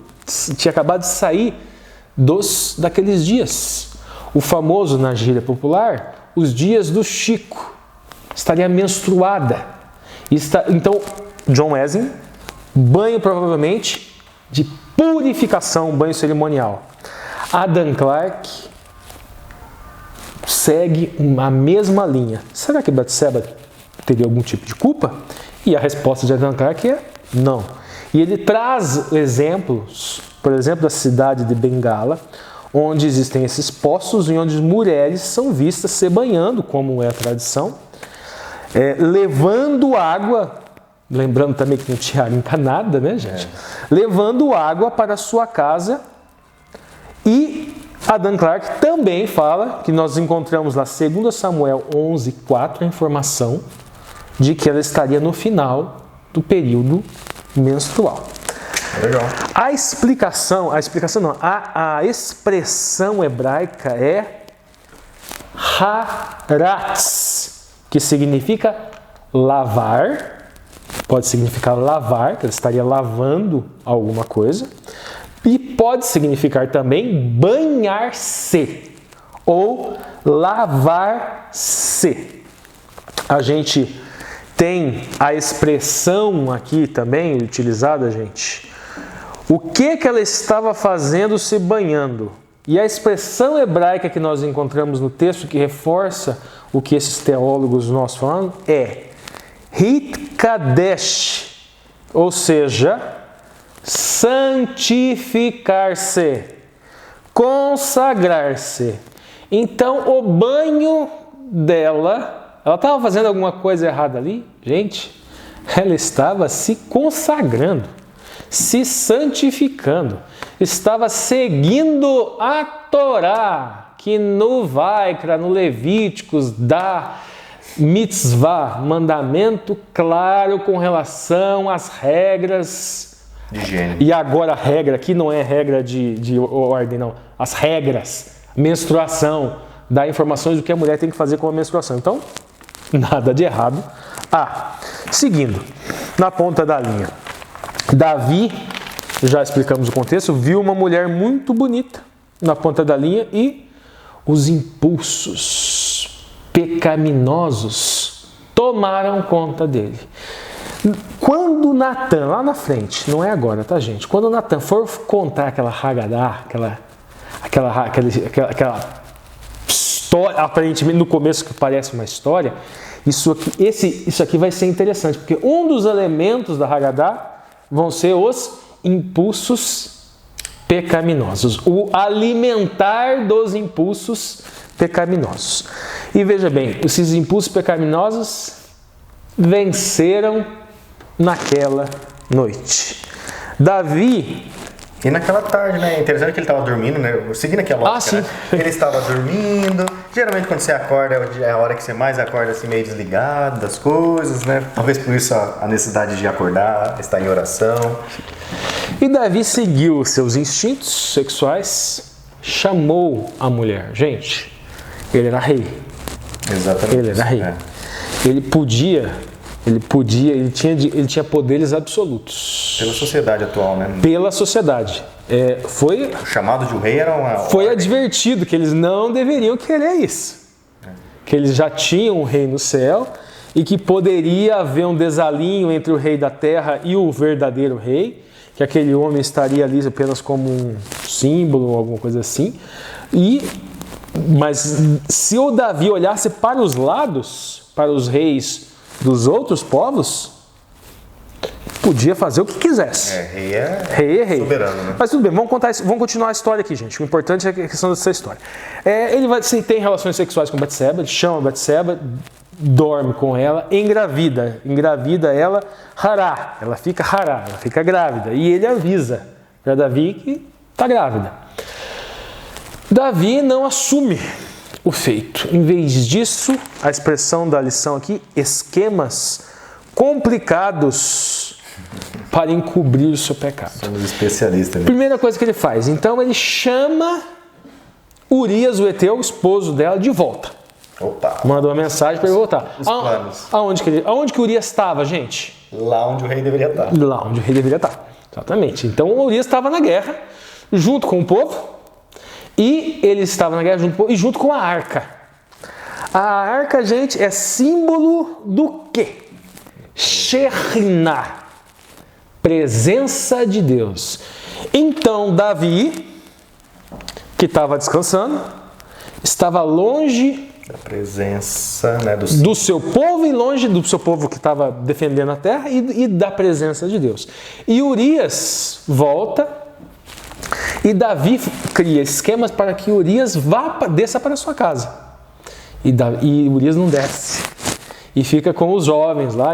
S2: tinha acabado de sair daqueles dias. O famoso, na gíria popular, os dias do Chico. Estaria menstruada. Então, John Wesley, banho provavelmente de purificação, banho cerimonial. Adam Clarke segue a mesma linha. Será que Batseba teria algum tipo de culpa? E a resposta de Adam Clarke é não. E ele traz exemplos, por exemplo, da cidade de Bengala, onde existem esses poços e onde as mulheres são vistas se banhando, como é a tradição, levando água, lembrando também que não tinha água encanada, né, gente? Levando água para a sua casa e Adam Clarke também fala, que nós encontramos lá 2 Samuel 11:4, a informação de que ela estaria no final do período menstrual.
S1: Legal.
S2: A expressão hebraica é haratz, que significa lavar, pode significar lavar, que ela estaria lavando alguma coisa, e pode significar também banhar-se ou lavar-se. A gente tem a expressão aqui também utilizada, gente. O que ela estava fazendo se banhando? E a expressão hebraica que nós encontramos no texto, que reforça o que esses teólogos nós falando, é hitkadesh, ou seja, santificar-se, consagrar-se. Então, o banho dela, ela estava fazendo alguma coisa errada ali? Gente, ela estava se consagrando, se santificando, estava seguindo a Torá, que no Vaikra, no Levíticos, dá mitzvah, mandamento claro com relação às regras
S1: de higiene.
S2: E agora a regra aqui não é regra de ordem, não. As regras, menstruação, dá informações do que a mulher tem que fazer com a menstruação. Então, nada de errado. Seguindo, na ponta da linha. Davi, já explicamos o contexto, viu uma mulher muito bonita na ponta da linha e os impulsos pecaminosos tomaram conta dele. Quando Natan, lá na frente, não é agora, tá, gente? Quando Natan for contar aquela Hagadá, aquela história, aparentemente no começo que parece uma história, isso aqui vai ser interessante, porque um dos elementos da Hagadá vão ser os impulsos pecaminosos, o alimentar dos impulsos pecaminosos. E veja bem, esses impulsos pecaminosos venceram naquela noite. Davi...
S1: E naquela tarde, né? É interessante que ele estava dormindo, né? Seguindo aqui a lógica, né? Ele estava dormindo. Geralmente quando você acorda é a hora que você mais acorda assim meio desligado das coisas, né? Talvez por isso a necessidade de acordar, estar em oração.
S2: E Davi seguiu seus instintos sexuais, chamou a mulher. Gente, ele era rei.
S1: Exatamente.
S2: Ele era rei. Ele tinha poderes absolutos.
S1: Pela sociedade atual, né?
S2: Pela sociedade. O
S1: chamado de um rei era uma...
S2: Foi advertido que eles não deveriam querer isso. Que eles já tinham um rei no céu e que poderia haver um desalinho entre o rei da terra e o verdadeiro rei, que aquele homem estaria ali apenas como um símbolo ou alguma coisa assim. Mas se o Davi olhasse para os lados, para os reis dos outros povos, podia fazer o que quisesse.
S1: Rei é
S2: rei.
S1: Soberano, né?
S2: Mas tudo bem, vamos continuar a história aqui, gente. O importante é a questão dessa história. Ele tem relações sexuais com Batseba, ele chama Batseba, dorme com ela, engravida ela, hará, ela fica grávida. E ele avisa para Davi que está grávida. Davi não assume o feito. Em vez disso, a expressão da lição aqui, esquemas complicados para encobrir o seu pecado.
S1: Somos especialistas, né?
S2: Primeira coisa que ele faz, então ele chama Urias, o heteu, o esposo dela, de volta.
S1: Opa!
S2: Manda uma mensagem para ele voltar.
S1: Os planos.
S2: Aonde que Urias estava, gente?
S1: Lá onde o rei deveria estar.
S2: Lá onde o rei deveria estar. Exatamente. Então Urias estava na guerra, junto com o povo, e ele estava na guerra junto com a arca. A arca, gente, é símbolo do quê? Shekhinah, presença de Deus. Então Davi, que estava descansando, estava longe
S1: da presença, né,
S2: do seu povo e longe do seu povo que estava defendendo a terra e da presença de Deus. E Urias volta. E Davi cria esquemas para que Urias desça para a sua casa. E Urias não desce. E fica com os jovens lá.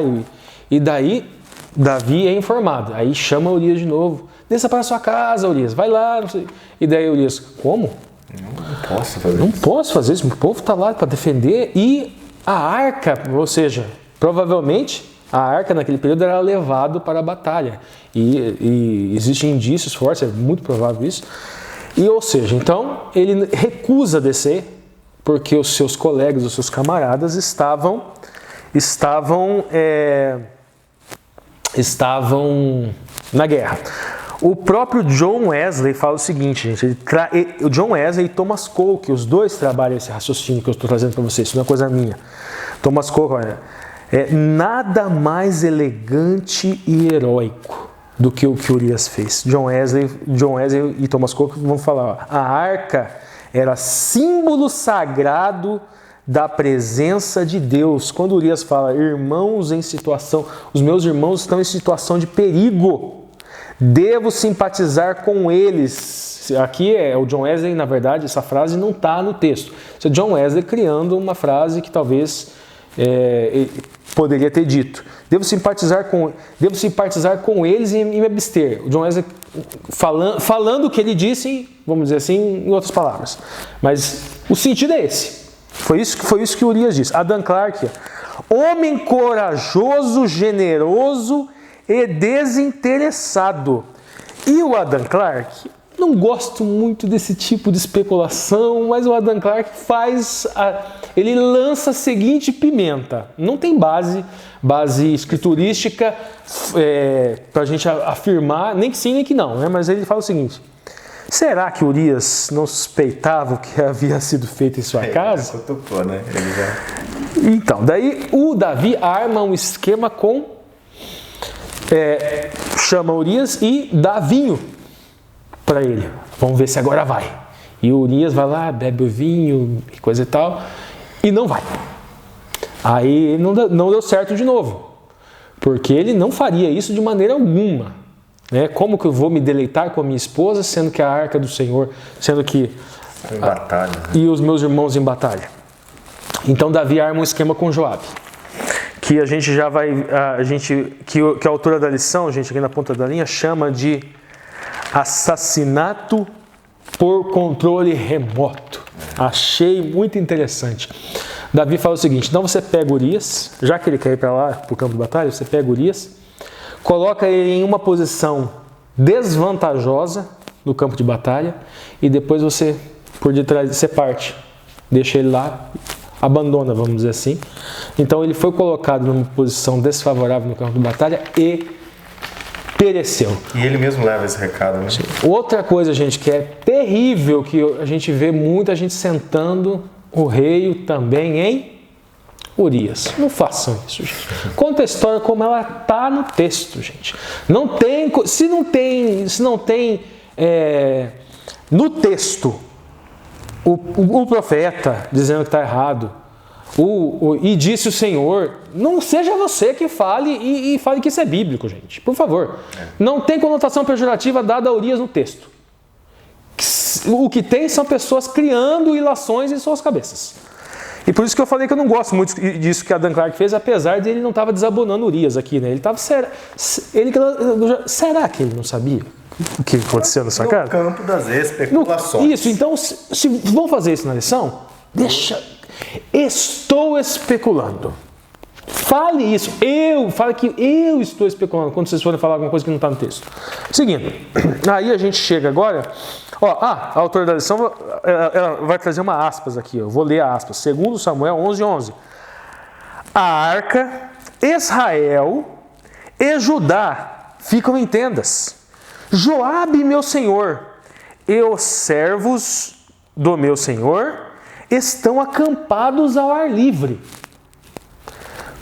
S2: E daí Davi é informado. Aí chama Urias de novo. Desça para a sua casa, Urias. Vai lá. Não sei. E daí Urias, como?
S1: Não posso fazer
S2: Não
S1: isso.
S2: posso fazer isso, o povo está lá para defender. E a arca, ou seja, provavelmente a arca naquele período era levado para a batalha. E existem indícios fortes, é muito provável isso. E, ou seja, então ele recusa descer porque os seus colegas, os seus camaradas estavam na guerra. O próprio John Wesley fala o seguinte, gente, o John Wesley e Thomas Cole, que os dois trabalham esse raciocínio que eu estou trazendo para vocês, isso não é coisa minha. Thomas Cole, olha, nada mais elegante e heróico do que o que Urias fez. John Wesley e Thomas Cole vão falar, ó, a arca era símbolo sagrado da presença de Deus. Quando Urias fala, irmãos em situação, os meus irmãos estão em situação de perigo, devo simpatizar com eles. Aqui é o John Wesley, na verdade, essa frase não está no texto. Isso é John Wesley criando uma frase que talvez poderia ter dito. Devo simpatizar com eles e me abster. O John Wesley falando o que ele disse, vamos dizer assim, em outras palavras. Mas o sentido é esse. Foi isso que Urias disse. Adam Clarke, homem corajoso, generoso e desinteressado. E o Adam Clarke, não gosto muito desse tipo de especulação, mas o Adam Clarke ele lança a seguinte pimenta. Não tem base escriturística para a gente afirmar, nem que sim, nem que não, né? Mas ele fala o seguinte, será que Urias não suspeitava o que havia sido feito em sua casa?
S1: Né?
S2: Então, daí o Davi arma um esquema com chama Urias e dá vinho para ele. Vamos ver se agora vai. E o Urias vai lá, bebe o vinho e coisa e tal, e não vai. Aí não deu certo de novo, porque ele não faria isso de maneira alguma. Né? Como que eu vou me deleitar com a minha esposa, sendo que a arca do Senhor, sendo que
S1: em batalha, né?
S2: E os meus irmãos em batalha. Então Davi arma um esquema com Joabe, que a gente já vai, que a autora da lição, gente, aqui na ponta da linha, chama de assassinato por controle remoto. Achei muito interessante. Davi fala o seguinte, então você pega Urias, já que ele quer ir para lá, para o campo de batalha, você pega Urias, coloca ele em uma posição desvantajosa no campo de batalha e depois você, por detrás, você parte, deixa ele lá, abandona, vamos dizer assim. Então ele foi colocado numa posição desfavorável no campo de batalha e pereceu.
S1: E ele mesmo leva esse recado, né?
S2: Outra coisa, gente, que é terrível, que a gente vê muita gente sentando o rei também em Urias. Não façam isso, gente. Conta a história como ela está no texto, gente. Se não tem no texto o profeta dizendo que está errado, e disse o Senhor, não seja você que fale e fale que isso é bíblico, gente. Por favor. Não tem conotação pejorativa dada a Urias no texto. O que tem são pessoas criando ilações em suas cabeças. E por isso que eu falei que eu não gosto muito disso que Adam Clarke fez, apesar de ele não estava desabonando Urias aqui, né? Será que ele não sabia o que aconteceu na sua casa?
S1: No campo das especulações.
S2: Isso, então, se vão fazer isso na lição, estou especulando. Fale isso. Fale que eu estou especulando quando vocês forem falar alguma coisa que não está no texto. Seguindo, aí a gente chega agora. A autora da lição ela vai trazer uma aspas aqui. Eu vou ler a aspas. 2 Samuel 11:11. A arca, Israel e Judá ficam em tendas. Joabe, meu senhor, e os servos do meu senhor estão acampados ao ar livre.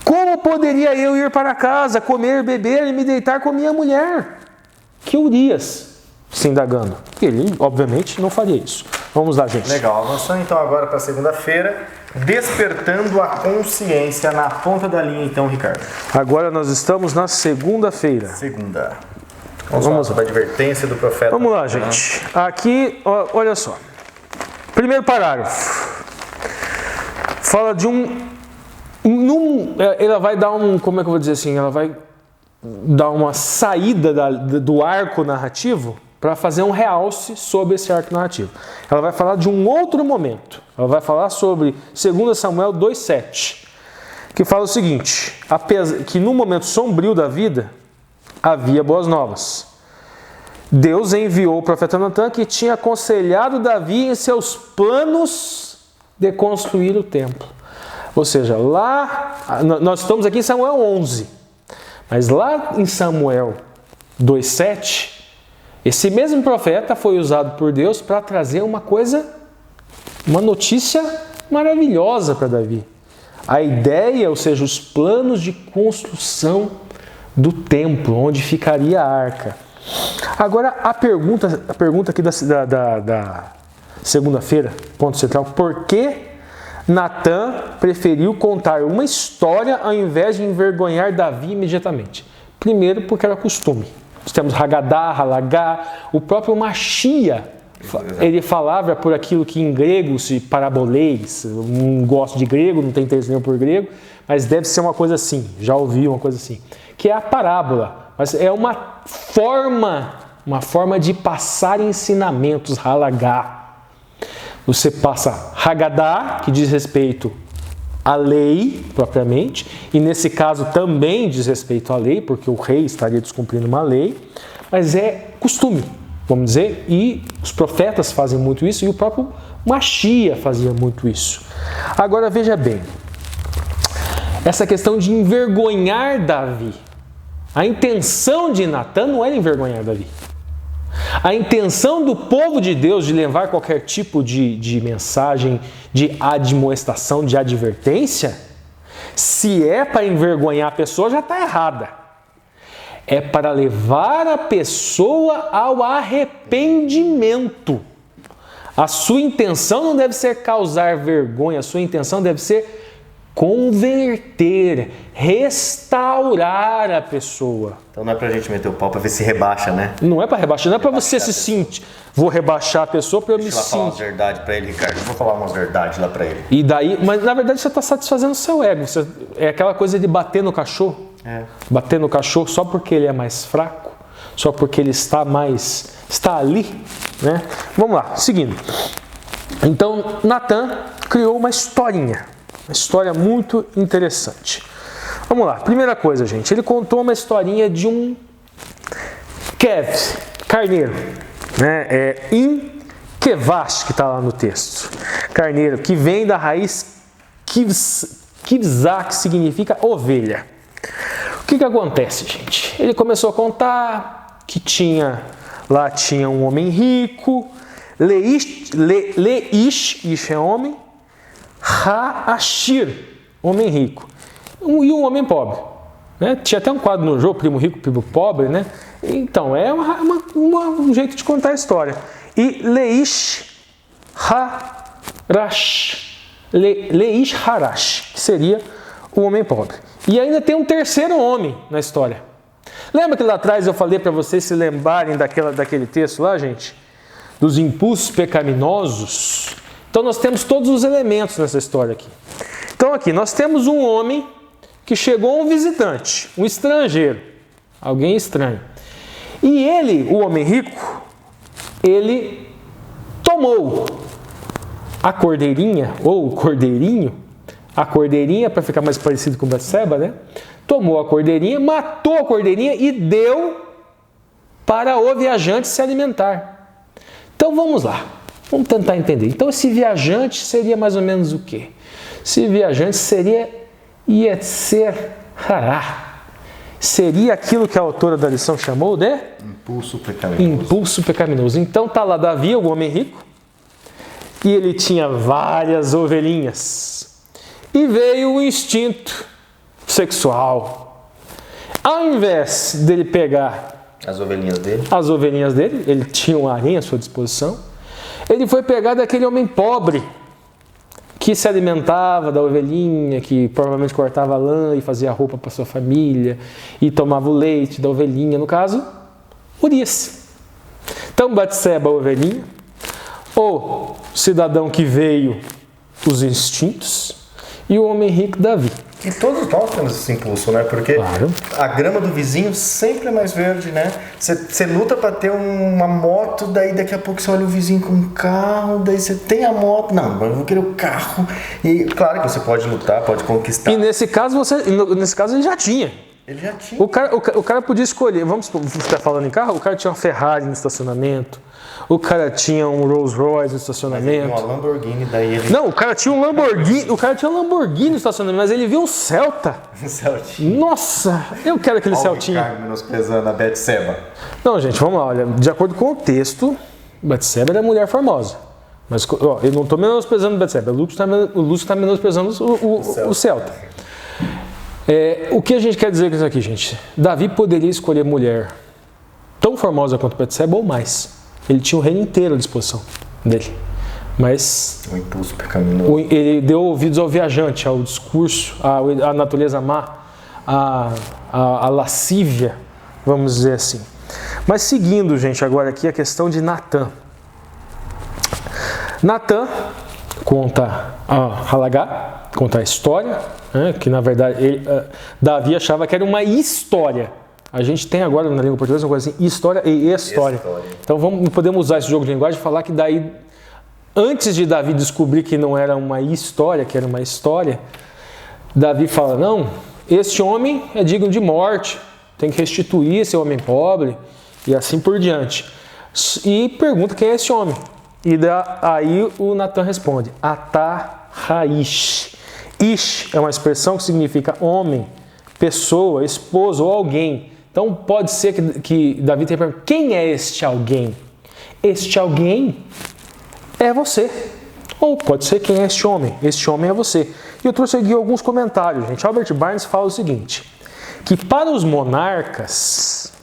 S2: Como poderia eu ir para casa, comer, beber e me deitar com minha mulher? Que Urias, se indagando. Ele, obviamente, não faria isso. Vamos lá, gente.
S1: Legal. Avançando então agora para segunda-feira, despertando a consciência na ponta da linha, então, Ricardo.
S2: Agora nós estamos na segunda-feira.
S1: Segunda. Vamos lá. A advertência do profeta.
S2: Vamos lá, gente. Aqui, olha só. Primeiro parágrafo. Fala de ela vai dar como é que eu vou dizer assim? Ela vai dar uma saída do arco narrativo para fazer um realce sobre esse arco narrativo. Ela vai falar de um outro momento. Ela vai falar sobre 2 Samuel 2,7, que fala o seguinte, que no momento sombrio da vida, havia boas novas. Deus enviou o profeta Natan, que tinha aconselhado Davi em seus planos de construir o templo. Ou seja, lá, nós estamos aqui em Samuel 11, mas lá em Samuel 2,7, esse mesmo profeta foi usado por Deus para trazer uma notícia maravilhosa para Davi. A ideia, ou seja, os planos de construção do templo, onde ficaria a arca. Agora, a pergunta aqui da segunda-feira, ponto central, por que Natan preferiu contar uma história ao invés de envergonhar Davi imediatamente? Primeiro, porque era costume. Nós temos Haggadah, Halagá, o próprio Machia, ele falava por aquilo que em grego se paraboleis, não gosto de grego, não tem interesse nenhum por grego, mas deve ser uma coisa assim, já ouvi uma coisa assim, que é a parábola, mas é uma forma de passar ensinamentos, Halagá. Você passa Haggadah, que diz respeito à lei propriamente, e nesse caso também diz respeito à lei, porque o rei estaria descumprindo uma lei, mas é costume, vamos dizer, e os profetas fazem muito isso, e o próprio Machia fazia muito isso. Agora veja bem, essa questão de envergonhar Davi, a intenção de Natan não era envergonhar Davi. A intenção do povo de Deus de levar qualquer tipo de mensagem, de admoestação, de advertência, se é para envergonhar a pessoa, já está errada. É para levar a pessoa ao arrependimento. A sua intenção não deve ser causar vergonha, a sua intenção deve ser converter, restaurar a pessoa.
S1: Então não é pra gente meter o pau pra ver se rebaixa, né?
S2: Não é pra rebaixar, não é pra você se sentir. Vou rebaixar a pessoa pra eu me sentir.
S1: Deixa eu falar umas verdades pra ele, Ricardo. Eu vou falar umas verdades lá pra ele.
S2: E daí, mas na verdade você tá satisfazendo o seu ego. É aquela coisa de bater no cachorro. Bater no cachorro só porque ele é mais fraco, só porque ele está ali, né? Vamos lá, seguindo. Então, Natan criou uma historinha. Uma história muito interessante. Vamos lá. Primeira coisa, gente. Ele contou uma historinha de um carneiro. Né? Kevash, que está lá no texto. Carneiro, que vem da raiz kivzá, que significa ovelha. O que acontece, gente? Ele começou a contar que lá tinha um homem rico, Leish é homem, Ha'ashir, homem rico, e um homem pobre. Né? Tinha até um quadro no jogo, primo rico, primo pobre, né? Então, é um jeito de contar a história. E Leish Harash, que seria o homem pobre. E ainda tem um terceiro homem na história. Lembra que lá atrás eu falei para vocês se lembrarem daquele texto lá, gente? Dos impulsos pecaminosos. Então nós temos todos os elementos nessa história aqui. Então aqui nós temos um homem que chegou um visitante, um estrangeiro, alguém estranho. E ele, o homem rico, ele tomou a cordeirinha, ou o cordeirinho, a cordeirinha, para ficar mais parecido com Batseba, né? Tomou a cordeirinha, matou a cordeirinha e deu para o viajante se alimentar. Então vamos lá, vamos tentar entender. Então esse viajante seria mais ou menos o quê? Esse viajante seria Yetzer Hará. Seria aquilo que a autora da lição chamou de?
S1: Impulso pecaminoso.
S2: Impulso pecaminoso. Então está lá Davi, o homem rico, e ele tinha várias ovelhinhas. E veio o instinto sexual. Ao invés dele pegar
S1: as ovelhinhas dele,
S2: ele tinha um harém à sua disposição, ele foi pegar daquele homem pobre que se alimentava da ovelhinha, que provavelmente cortava lã e fazia roupa para sua família e tomava o leite da ovelhinha, no caso, Urias. Então Batseba, a ovelhinha, o cidadão que veio os instintos, e o homem rico Davi.
S1: E todos nós temos esse impulso, né? Porque
S2: Claro.
S1: a grama do vizinho sempre é mais verde, né? Você luta pra ter uma moto, daí daqui a pouco você olha o vizinho com um carro, daí você tem a moto. Não, mas eu vou querer o carro. E claro que você pode lutar, pode conquistar.
S2: E nesse caso ele já tinha.
S1: Ele já tinha.
S2: O cara podia escolher, vamos ficar falando em carro, o cara tinha uma Ferrari no estacionamento, o cara tinha um Rolls Royce no estacionamento.
S1: Uma Lamborghini, daí ele...
S2: Não, o cara tinha um Lamborghini no estacionamento, mas ele viu um Celta.
S1: Celtinha.
S2: Nossa, eu quero aquele Celtinha.
S1: O Ricardo menosprezando a Betseba.
S2: Não, gente, vamos lá, olha, de acordo com o texto, Betseba era mulher formosa. Mas, ó, eu não estou menosprezando Betseba, o Lúcio está menosprezando o Celta. O que a gente quer dizer com isso aqui, gente? Davi poderia escolher mulher tão formosa quanto Betseba ou mais. Ele tinha o reino inteiro à disposição dele. Mas
S1: O impulso pecaminoso.
S2: ele deu ouvidos ao viajante, ao discurso, à natureza má, à lascívia, vamos dizer assim. Mas seguindo, gente, agora aqui a questão de Natã. Natã conta a Halagá, conta a história, né, que na verdade Davi achava que era uma história. A gente tem agora na língua portuguesa uma coisa assim, história e história. Então podemos usar esse jogo de linguagem e falar que daí, antes de Davi descobrir que não era uma história, que era uma história, Davi fala, não, este homem é digno de morte, tem que restituir esse homem pobre e assim por diante. E pergunta quem é esse homem. E aí o Natã responde, Atá Raish. Ish é uma expressão que significa homem, pessoa, esposo ou alguém. Então pode ser que Davi tenha perguntado, quem é este alguém? Este alguém é você. Ou pode ser quem é este homem é você. E eu trouxe aqui alguns comentários, gente. Albert Barnes fala o seguinte, que para os monarcas,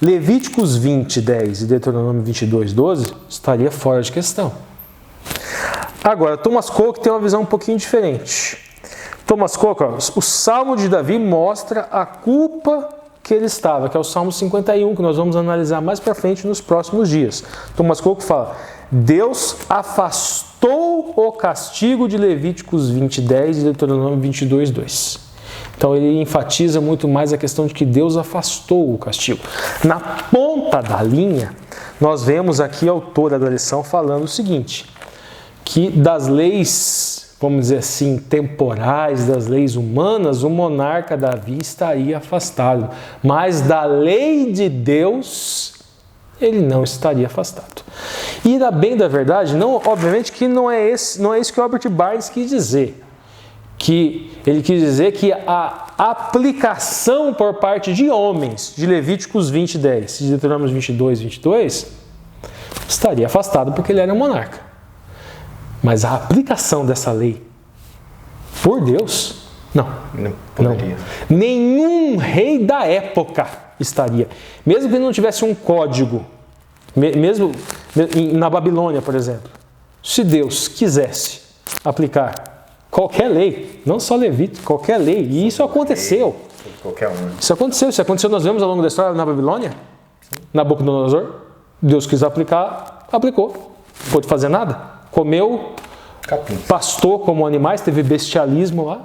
S2: Levíticos 20, 10 e Deuteronômio 22, 12 estaria fora de questão. Agora, Thomas Coke tem uma visão um pouquinho diferente. Thomas Coke, o Salmo de Davi mostra a culpa que ele estava, que é o Salmo 51, que nós vamos analisar mais para frente nos próximos dias. Thomas Coke fala, Deus afastou o castigo de Levíticos 20, 10 e Deuteronômio 22, 2. Então ele enfatiza muito mais a questão de que Deus afastou o castigo. Na ponta da linha, nós vemos aqui a autora da lição falando o seguinte, que das leis, vamos dizer assim, temporais, das leis humanas, o monarca Davi estaria afastado. Mas da lei de Deus, ele não estaria afastado. E da bem da verdade, não, obviamente que não é isso que o Albert Barnes quis dizer. Que ele quis dizer que a aplicação por parte de homens de Levíticos 20, 10 e Deuteronômio 22, 22 estaria afastado porque ele era um monarca. Mas a aplicação dessa lei por Deus, não poderia. Não. Nenhum rei da época estaria. Mesmo que não tivesse um código, mesmo na Babilônia, por exemplo, se Deus quisesse aplicar qualquer lei, não só Levítico, qualquer lei, e isso aconteceu.
S1: Qualquer um.
S2: Isso aconteceu, nós vemos ao longo da história na Babilônia, Nabucodonosor, Deus quis aplicar, aplicou, não pôde fazer nada. Comeu, pastou como animais, teve bestialismo lá,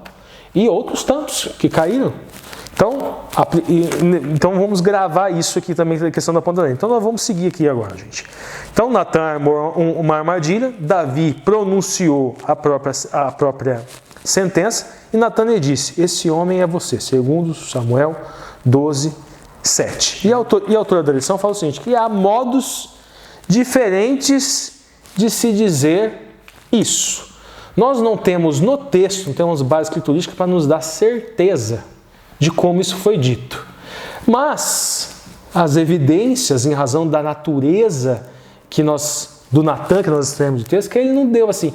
S2: e outros tantos que caíram. Então vamos gravar isso aqui também, a questão da ponta da linha. Então nós vamos seguir aqui agora, gente. Então Natã armou uma armadilha, Davi pronunciou a própria sentença, e Natã lhe disse, esse homem é você, segundo Samuel 12, 7. E a autora da lição fala o seguinte, que há modos diferentes de se dizer isso. Nós não temos no texto, não temos base escriturística para nos dar certeza de como isso foi dito. Mas as evidências, em razão da natureza do Natã que nós extraímos de texto, que ele não deu assim,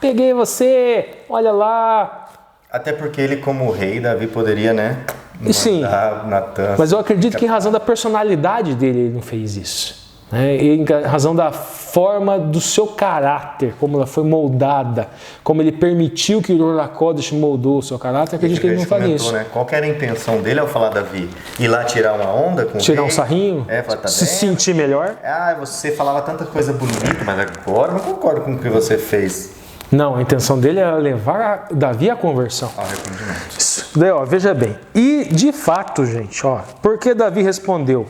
S2: peguei você, olha lá.
S1: Até porque ele, como rei, Davi poderia, né?
S2: Sim,
S1: Natã,
S2: mas eu acredito que em razão da personalidade dele, ele não fez isso. Em razão da forma do seu caráter, como ela foi moldada, como ele permitiu que o Ruach HaKodesh moldou o seu caráter, acredito que ele não faria isso.
S1: Né? Qual que era a intenção dele ao falar Davi? Ir lá tirar uma onda com
S2: tirar um sarrinho?
S1: Falar,
S2: se sentir melhor?
S1: Você falava tanta coisa bonita, mas agora não concordo com o que você fez.
S2: Não, a intenção dele era levar Davi à conversão.
S1: Arrependimento.
S2: Isso. Daí, ó, veja bem. E, de fato, gente, ó, porque Davi respondeu,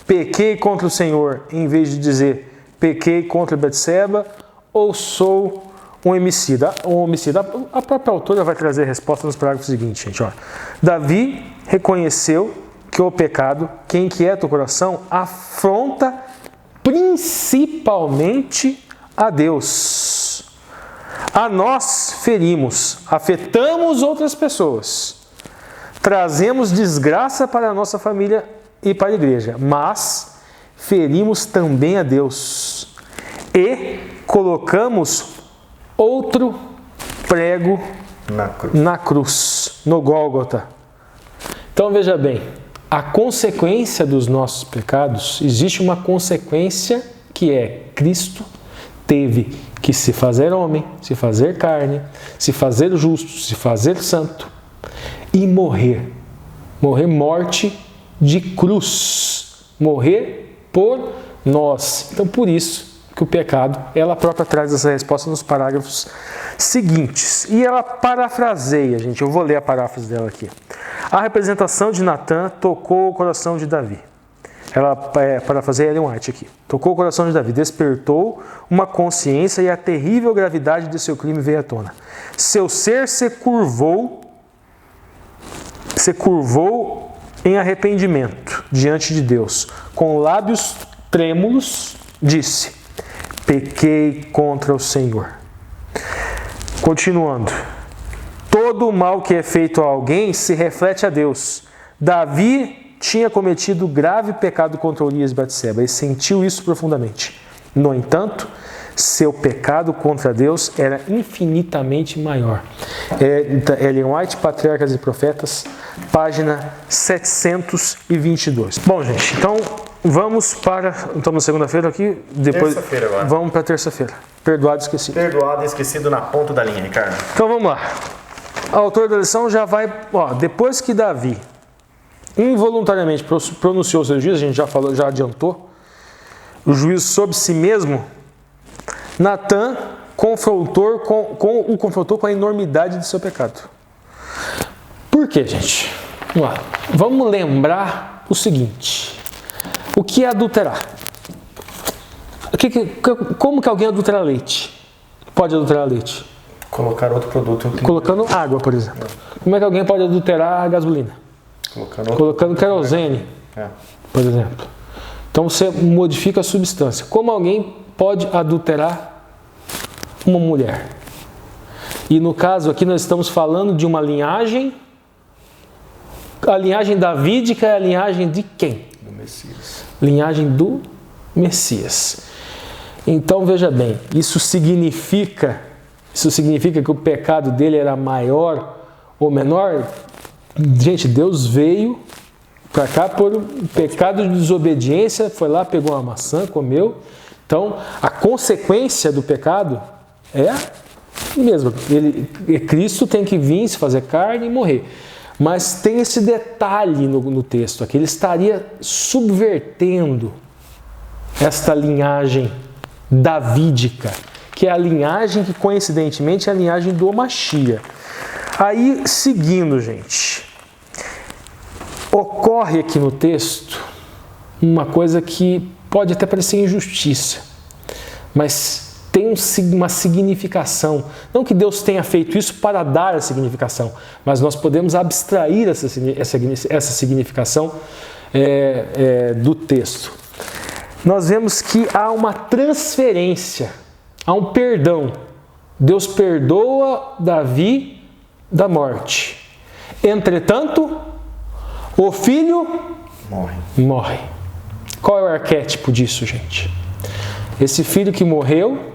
S2: pequei contra o Senhor, em vez de dizer, pequei contra Betseba, ou sou um homicida? A própria autora vai trazer a resposta nos parágrafos seguintes, gente, ó. Davi reconheceu que o pecado, que inquieta o coração, afronta principalmente a Deus. A nós ferimos, afetamos outras pessoas, trazemos desgraça para a nossa família e para a igreja, mas ferimos também a Deus e colocamos outro prego na cruz, no Gólgota. Então veja bem, a consequência dos nossos pecados, existe uma consequência que é Cristo teve que se fazer homem, se fazer carne, se fazer justo, se fazer santo e morrer. Morrer morte de cruz. Morrer por nós. Então por isso que o pecado, ela própria traz essa resposta nos parágrafos seguintes. E ela parafraseia, gente, eu vou ler a paráfrase dela aqui. A representação de Natã tocou o coração de Davi. Ela parafraseia Ellen White aqui. Tocou o coração de Davi, despertou uma consciência e a terrível gravidade de seu crime veio à tona. Seu ser se curvou em arrependimento diante de Deus. Com lábios trêmulos, disse, pequei contra o Senhor. Continuando. Todo o mal que é feito a alguém se reflete a Deus. Davi tinha cometido grave pecado contra Urias e Betseba e sentiu isso profundamente. No entanto, seu pecado contra Deus era infinitamente maior. Ellen White, Patriarcas e Profetas, página 722. Bom, gente, então vamos para... Estamos na segunda-feira aqui? Depois,
S1: terça-feira agora.
S2: Vamos para terça-feira. Perdoado e esquecido.
S1: Perdoado e esquecido na ponta da linha, Ricardo.
S2: Então vamos lá. A autora da lição já vai... depois que Davi involuntariamente pronunciou seus juízos, a gente já falou, já adiantou, o juízo sobre si mesmo, Natã confrontou com a enormidade de seu pecado. Por quê, gente? Vamos lá. Vamos lembrar o seguinte. O que é adulterar? Como que alguém adultera leite? Pode adulterar leite?
S1: Colocar outro produto.
S2: Colocando água, por exemplo. Como é que alguém pode adulterar a gasolina? Colocando querosene, por exemplo. Então você modifica a substância. Como alguém pode adulterar uma mulher? E no caso aqui nós estamos falando de uma linhagem. A linhagem davídica é a linhagem de quem?
S1: Do Messias.
S2: Linhagem do Messias. Então veja bem, isso significa que o pecado dele era maior ou menor? Gente, Deus veio para cá por um pecado de desobediência, foi lá, pegou uma maçã, comeu. Então, a consequência do pecado é mesmo. Cristo tem que vir, se fazer carne e morrer. Mas tem esse detalhe no texto aqui, ele estaria subvertendo esta linhagem davídica, que é a linhagem que coincidentemente é a linhagem do Mashiach. Aí, seguindo, gente, ocorre aqui no texto uma coisa que pode até parecer injustiça, mas tem uma significação. Não que Deus tenha feito isso para dar a significação, mas nós podemos abstrair essa significação do texto. Nós vemos que há uma transferência, há um perdão. Deus perdoa Davi da morte. Entretanto, o filho morre. Qual é o arquétipo disso, gente? Esse filho que morreu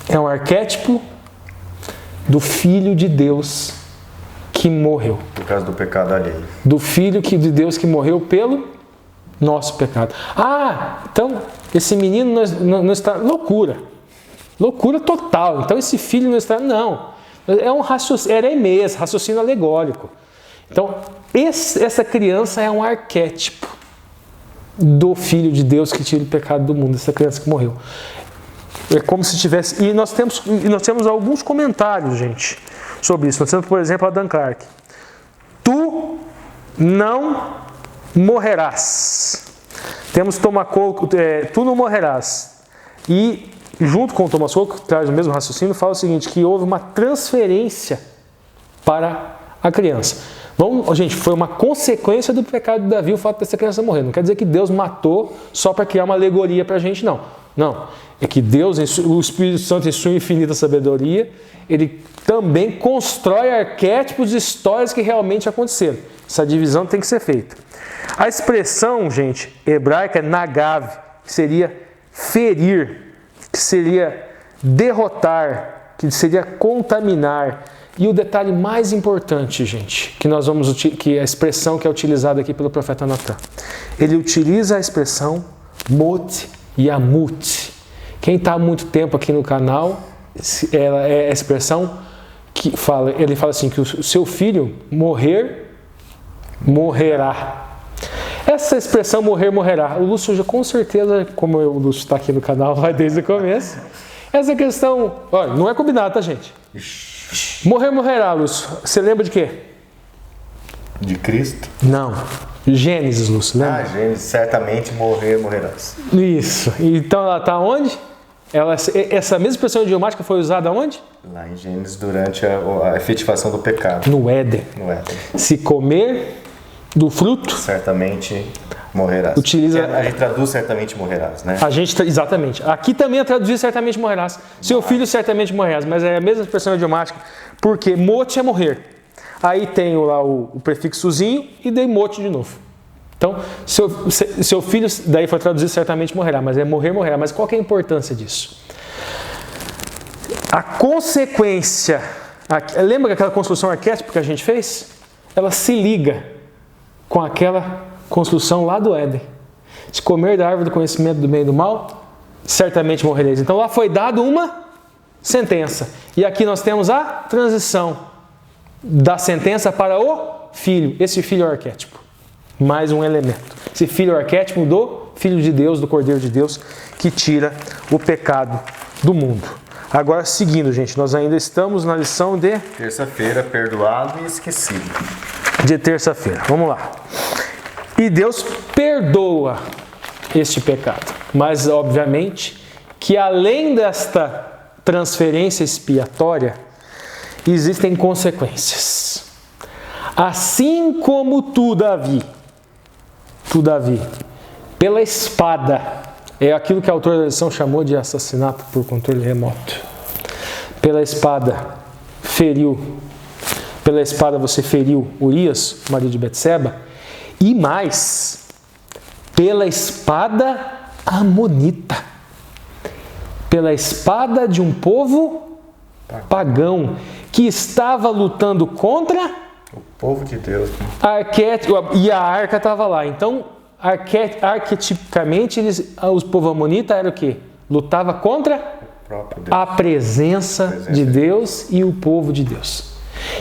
S2: é um arquétipo do Filho de Deus que morreu.
S1: Por causa do pecado alheio.
S2: Do Filho de Deus que morreu pelo nosso pecado. Então esse menino não está... Loucura total. Então esse filho não está... Não. É um raciocínio, raciocínio alegórico. Então, essa criança é um arquétipo do Filho de Deus que tira o pecado do mundo, essa criança que morreu. É como se tivesse... E nós temos alguns comentários, gente, sobre isso. Nós temos, por exemplo, Adam Clarke. Tu não morrerás. Temos Thomas Cole, tu não morrerás. E, junto com o Thomas Cole, que traz o mesmo raciocínio, fala o seguinte, que houve uma transferência para a criança. Gente, foi uma consequência do pecado de Davi o fato dessa criança morrer. Não quer dizer que Deus matou só para criar uma alegoria para a gente, não. Não. É que Deus, o Espírito Santo, em sua infinita sabedoria, ele também constrói arquétipos de histórias que realmente aconteceram. Essa divisão tem que ser feita. A expressão, gente, hebraica é nagav, que seria ferir, que seria derrotar, que seria contaminar. E o detalhe mais importante, gente, que a expressão que é utilizada aqui pelo profeta Natan. Ele utiliza a expressão mot yamut. Quem está há muito tempo aqui no canal, ela é a expressão que ele fala assim, que o seu filho morrerá. Essa expressão morrerá. O Lúcio já com certeza, como o Lúcio está aqui no canal, vai desde o começo. Essa questão, olha, não é combinado, tá, gente? Morrerá, Lúcio. Você lembra de quê?
S1: De Cristo?
S2: Não. Gênesis, Lúcio, lembra?
S1: Gênesis, certamente morrerás.
S2: Isso. Então ela está onde? Essa mesma expressão idiomática foi usada onde?
S1: Lá em Gênesis, durante a efetivação do pecado.
S2: No Éden. Se comer do fruto,
S1: certamente morrerás. A gente traduz certamente morrerás, né?
S2: Exatamente. Aqui também é traduzir certamente morrerás. Seu filho certamente morrerás, mas é a mesma expressão idiomática, porque mote é morrer. Aí tem lá o prefixozinho e dei mote de novo. Então, seu filho, daí foi traduzir certamente morrerá, mas é morrerá. Mas qual que é a importância disso? A consequência, lembra aquela construção arquétipo que a gente fez? Ela se liga com aquela construção lá do Éden. Se comer da árvore do conhecimento do bem e do mal, certamente morrereis. Então lá foi dado uma sentença. E aqui nós temos a transição da sentença para o filho. Esse filho é o arquétipo. Mais um elemento. Esse filho é o arquétipo do Filho de Deus, do Cordeiro de Deus, que tira o pecado do mundo. Agora, seguindo, gente, nós ainda estamos na lição de...
S1: terça-feira, perdoado e esquecido.
S2: De terça-feira. Vamos lá. E Deus perdoa este pecado. Mas, obviamente, que além desta transferência expiatória, existem consequências. Assim como tu, Davi, pela espada, é aquilo que a autora da lição chamou de assassinato por controle remoto. Pela espada você feriu Urias, marido de Betseba, e mais, pela espada amonita, pela espada de um povo pagão, que estava lutando contra
S1: o povo de Deus.
S2: E a arca estava lá. Então, arquetipicamente, os povos amonitas eram o quê? Lutava contra a presença de Deus e o povo de Deus.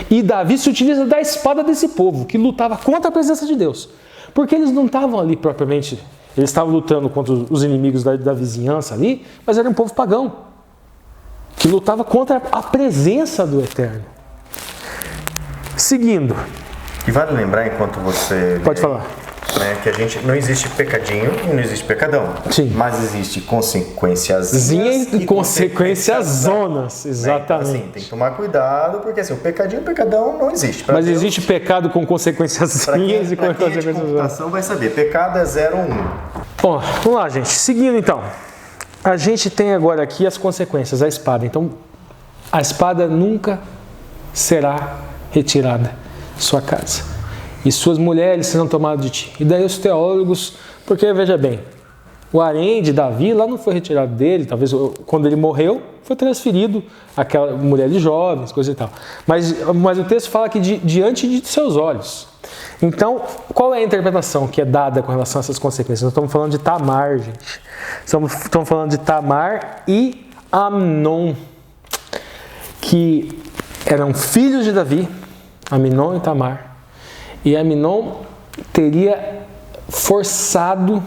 S2: E Davi se utiliza da espada desse povo, que lutava contra a presença de Deus. Porque eles não estavam ali propriamente, eles estavam lutando contra os inimigos da vizinhança ali, mas era um povo pagão, que lutava contra a presença do Eterno. Seguindo.
S1: E vale lembrar, enquanto você...
S2: Pode falar.
S1: Que a gente não existe pecadinho e não existe pecadão.
S2: Sim.
S1: Mas existe consequências
S2: e consequências zonas. Exatamente.
S1: Então, assim, tem que tomar cuidado, porque assim, o pecadinho e o pecadão não existe.
S2: Mas Deus, existe pecado com consequências e com consequências zonas. A
S1: computação vai saber. Pecado é 0 ou 1.
S2: Bom, vamos lá, gente. Seguindo então. A gente tem agora aqui as consequências, a espada. Então, a espada nunca será retirada de sua casa. E suas mulheres serão tomadas de ti. E daí os teólogos, porque veja bem, o harém de Davi lá não foi retirado dele, talvez quando ele morreu, foi transferido àquela mulher de jovens, coisa e tal. Mas o texto fala que diante de seus olhos. Então, qual é a interpretação que é dada com relação a essas consequências? Nós estamos falando de Tamar, gente. Estamos falando de Tamar e Amnon, que eram filhos de Davi, Amnon e Tamar. E Amnon teria forçado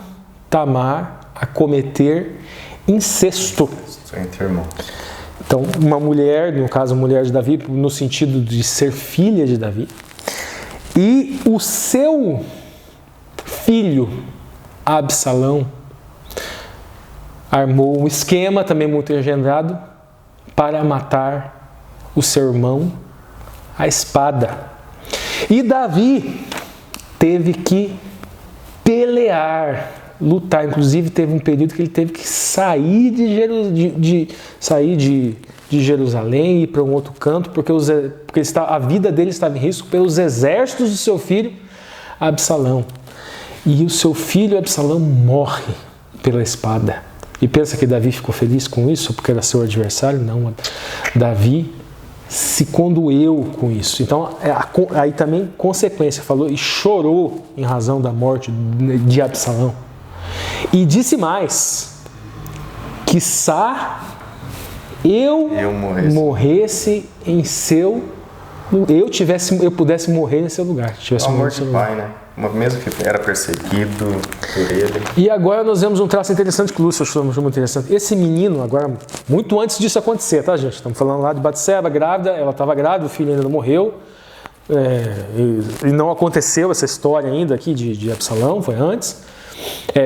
S2: Tamar a cometer incesto
S1: Entre irmãos.
S2: Então, uma mulher, no caso a mulher de Davi, no sentido de ser filha de Davi, e o seu filho, Absalão, armou um esquema também muito engendrado para matar o seu irmão à espada. E Davi teve que pelear, lutar. Inclusive teve um período que ele teve que sair de Jerusalém e ir para um outro canto, porque a vida dele estava em risco pelos exércitos do seu filho Absalão. E o seu filho Absalão morre pela espada. E pensa que Davi ficou feliz com isso, porque era seu adversário? Não. Davi se condoeu com isso. Então, aí também consequência, falou e chorou em razão da morte de Absalão. E disse mais, quiçá eu morresse em seu, eu pudesse morrer em seu lugar.
S1: O amor de pai, né? Mesmo que era perseguido por ele.
S2: E agora nós vemos um traço interessante que o Lúcio achou muito interessante. Esse menino, agora, muito antes disso acontecer, tá, gente? Estamos falando lá de Batseba, grávida, ela estava grávida, o filho ainda não morreu. E não aconteceu essa história ainda aqui de Absalão, foi antes.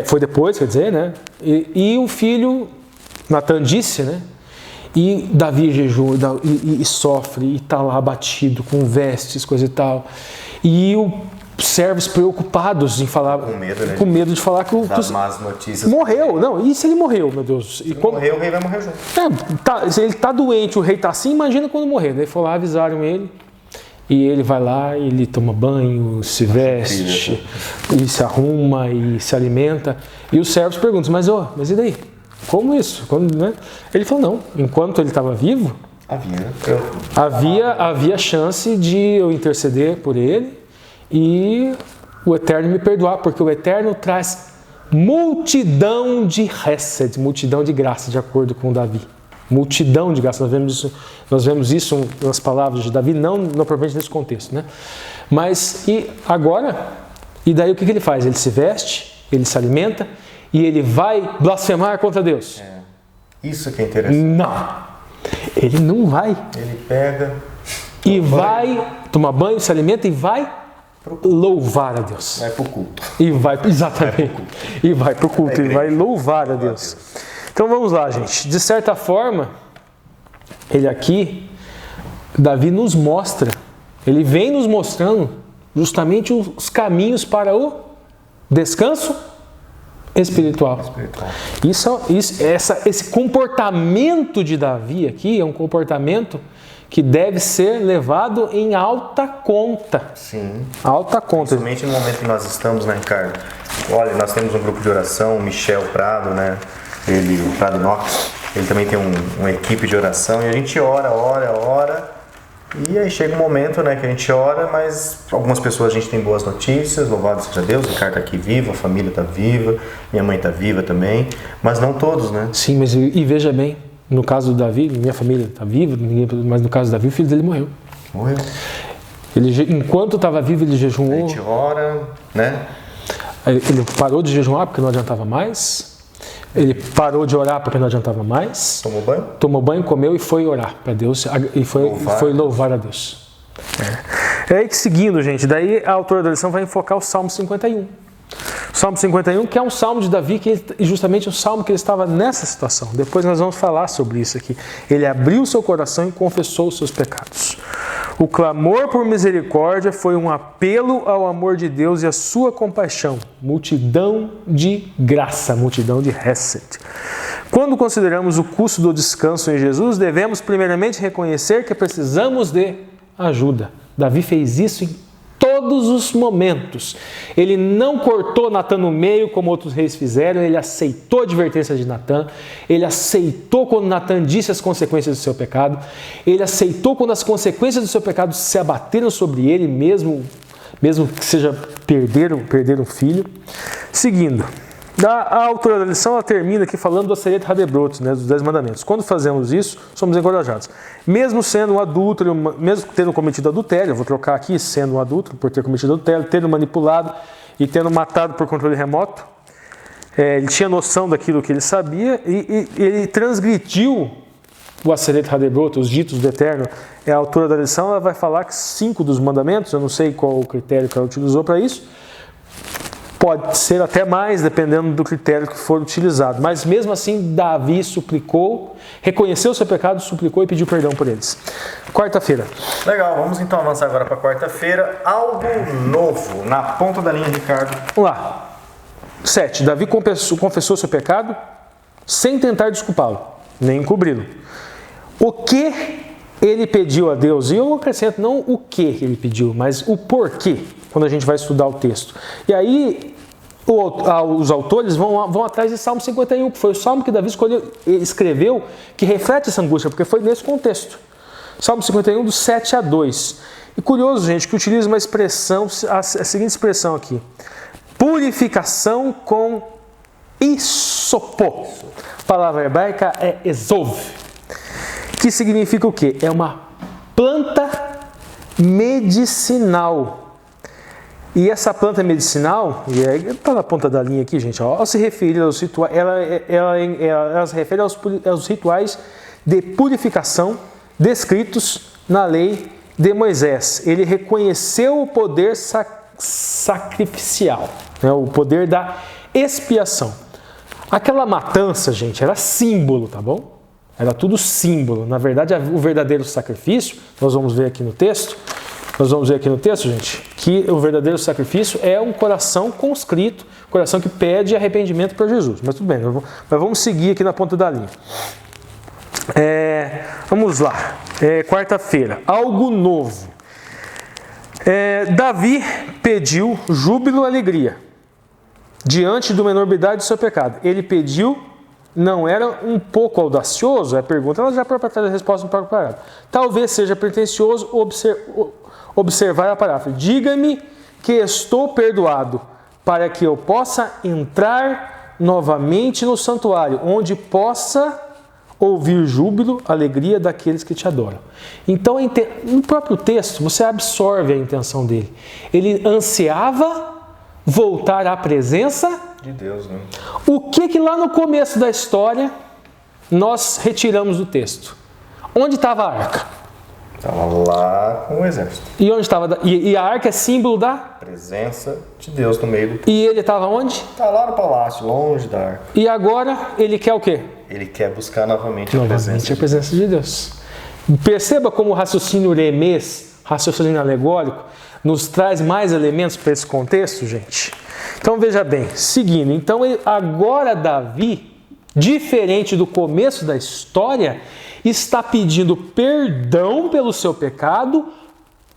S2: Foi depois, quer dizer, né? E o filho, Natan disse, né? E Davi jejua e sofre, e está lá abatido, com vestes, coisa e tal. E os servos preocupados em falar, com medo de falar que
S1: das más notícias.
S2: Morreu. Não, e se ele morreu, meu Deus?
S1: Se morreu, o rei vai morrer junto.
S2: Se ele está doente, o rei está assim, imagina quando morrer. Daí foi lá, avisaram ele. E ele vai lá, ele toma banho, se veste, e se arruma, e se alimenta. E os servos perguntam, mas e daí? Como isso? Né? Ele falou, não, enquanto ele estava vivo, havia chance de eu interceder por ele e o Eterno me perdoar, porque o Eterno traz multidão de hesed, multidão de graça, de acordo com Davi. Multidão de graça, nós vemos isso nas palavras de Davi, não propriamente nesse contexto, né? Mas, e daí o que ele faz? Ele se veste, ele se alimenta e ele vai blasfemar contra Deus.
S1: Isso que é interessante.
S2: Não, ele não vai.
S1: Ele pega
S2: e vai tomar banho, se alimenta e vai louvar a Deus.
S1: Vai para o culto.
S2: Exatamente. E vai para o culto, e vai louvar a Deus. Então vamos lá, gente. De certa forma, Davi nos mostra, ele vem nos mostrando justamente os caminhos para o descanso espiritual. Esse comportamento de Davi aqui é um comportamento que deve ser levado em alta conta.
S1: Sim.
S2: Alta conta.
S1: Principalmente no momento que nós estamos, né, Ricardo? Olha, nós temos um grupo de oração, o Michel Prado, né? O Prado Inox, ele também tem uma equipe de oração e a gente ora. E aí chega um momento, né, que a gente ora, mas algumas pessoas a gente tem boas notícias, louvado seja Deus, o Ricardo está aqui vivo, a família está viva, minha mãe está viva também, mas não todos, né?
S2: Sim, mas e veja bem, no caso do Davi, minha família está viva, mas no caso do Davi, o filho dele morreu. Enquanto estava vivo, ele jejuou.
S1: A gente ora, né?
S2: Ele parou de jejuar porque não adiantava mais. Ele parou de orar porque não adiantava mais. Tomou banho, comeu e foi orar para Deus e foi louvar a Deus. Aí que seguindo, gente, daí a autora da lição vai enfocar o Salmo 51. O Salmo 51, que é um salmo de Davi, que justamente o salmo que ele estava nessa situação. Depois nós vamos falar sobre isso aqui. Ele abriu seu coração e confessou os seus pecados. O clamor por misericórdia foi um apelo ao amor de Deus e à sua compaixão. Multidão de graça, multidão de hesed. Quando consideramos o custo do descanso em Jesus, devemos primeiramente reconhecer que precisamos de ajuda. Davi fez isso em todos os momentos. Ele não cortou Natan no meio como outros reis fizeram, ele aceitou a advertência de Natan, ele aceitou quando Natan disse as consequências do seu pecado, ele aceitou quando as consequências do seu pecado se abateram sobre ele, mesmo que seja perder um filho. Seguindo, a autora da lição ela termina aqui falando do Aseret Hadebrot, né, dos 10 mandamentos. Quando fazemos isso, somos encorajados. Mesmo sendo um adúltero, mesmo tendo cometido adultério, eu vou trocar aqui, sendo um adúltero por ter cometido adultério, tendo manipulado e tendo matado por controle remoto, ele tinha noção daquilo que ele sabia e ele transgrediu o Aseret Hadebrot, os ditos do Eterno. A autora da lição ela vai falar que 5 dos mandamentos, eu não sei qual o critério que ela utilizou para isso, pode ser até mais, dependendo do critério que for utilizado. Mas mesmo assim, Davi suplicou, reconheceu o seu pecado, suplicou e pediu perdão por eles. Quarta-feira.
S1: Legal, vamos então avançar agora para quarta-feira. Algo novo na ponta da linha, Ricardo.
S2: Vamos lá. 7. Davi confessou seu pecado sem tentar desculpá-lo, nem encobri-lo. O que ele pediu a Deus, e eu acrescento não o que ele pediu, mas o porquê, quando a gente vai estudar o texto. E aí, os autores vão atrás de Salmo 51, que foi o salmo que Davi escreveu, que reflete essa angústia, porque foi nesse contexto. Salmo 51, do 7 a 2. E curioso, gente, que utiliza uma expressão, a seguinte expressão aqui. Purificação com isopó. A palavra hebraica é ezov, que significa o quê? É uma planta medicinal. E essa planta medicinal, e está na ponta da linha aqui, gente, ao se referir aos rituais, ela se refere aos rituais de purificação descritos na lei de Moisés. Ele reconheceu o poder sacrificial, né, o poder da expiação. Aquela matança, gente, era símbolo, tá bom? Era tudo símbolo. Na verdade, o verdadeiro sacrifício, nós vamos ver aqui no texto, gente, que o verdadeiro sacrifício é um coração conscrito, coração que pede arrependimento para Jesus. Mas tudo bem, mas vamos seguir aqui na ponta da linha. Vamos lá. Quarta-feira, algo novo. Davi pediu júbilo e alegria diante de uma enormidade do seu pecado. Ele pediu, não era um pouco audacioso? A pergunta, ela já para trás da resposta no próprio parágrafo. Talvez seja pretensioso observar a paráfrase. Diga-me que estou perdoado, para que eu possa entrar novamente no santuário, onde possa ouvir júbilo, alegria daqueles que te adoram. Então, no próprio texto, você absorve a intenção dele. Ele ansiava voltar à presença
S1: de Deus, né?
S2: O que lá no começo da história nós retiramos do texto? Onde estava a arca?
S1: Estava lá com o exército.
S2: E onde estava? E a arca é símbolo da
S1: presença de Deus no meio do povo.
S2: E ele estava onde?
S1: Está lá no palácio, longe da arca.
S2: E agora ele quer o quê?
S1: Ele quer buscar novamente a presença
S2: de Deus. Perceba como o raciocínio remês, raciocínio alegórico, nos traz mais elementos para esse contexto, gente. Então veja bem, seguindo. Então agora Davi, diferente do começo da história, está pedindo perdão pelo seu pecado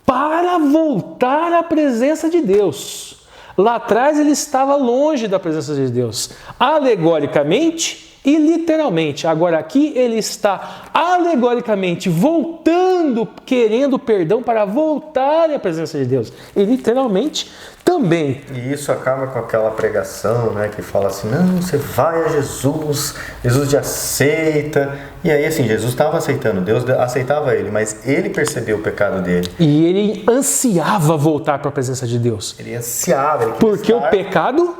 S2: para voltar à presença de Deus. Lá atrás ele estava longe da presença de Deus, alegoricamente e literalmente. Agora aqui ele está alegoricamente voltando, querendo perdão para voltar à presença de Deus. E literalmente também.
S1: E isso acaba com aquela pregação, né, que fala assim, não, você vai a Jesus, Jesus te aceita. E aí assim, Jesus estava aceitando, Deus aceitava ele, mas ele percebeu o pecado dele.
S2: E ele ansiava voltar para a presença de Deus.
S1: Ele ansiava. Ele
S2: porque o pecado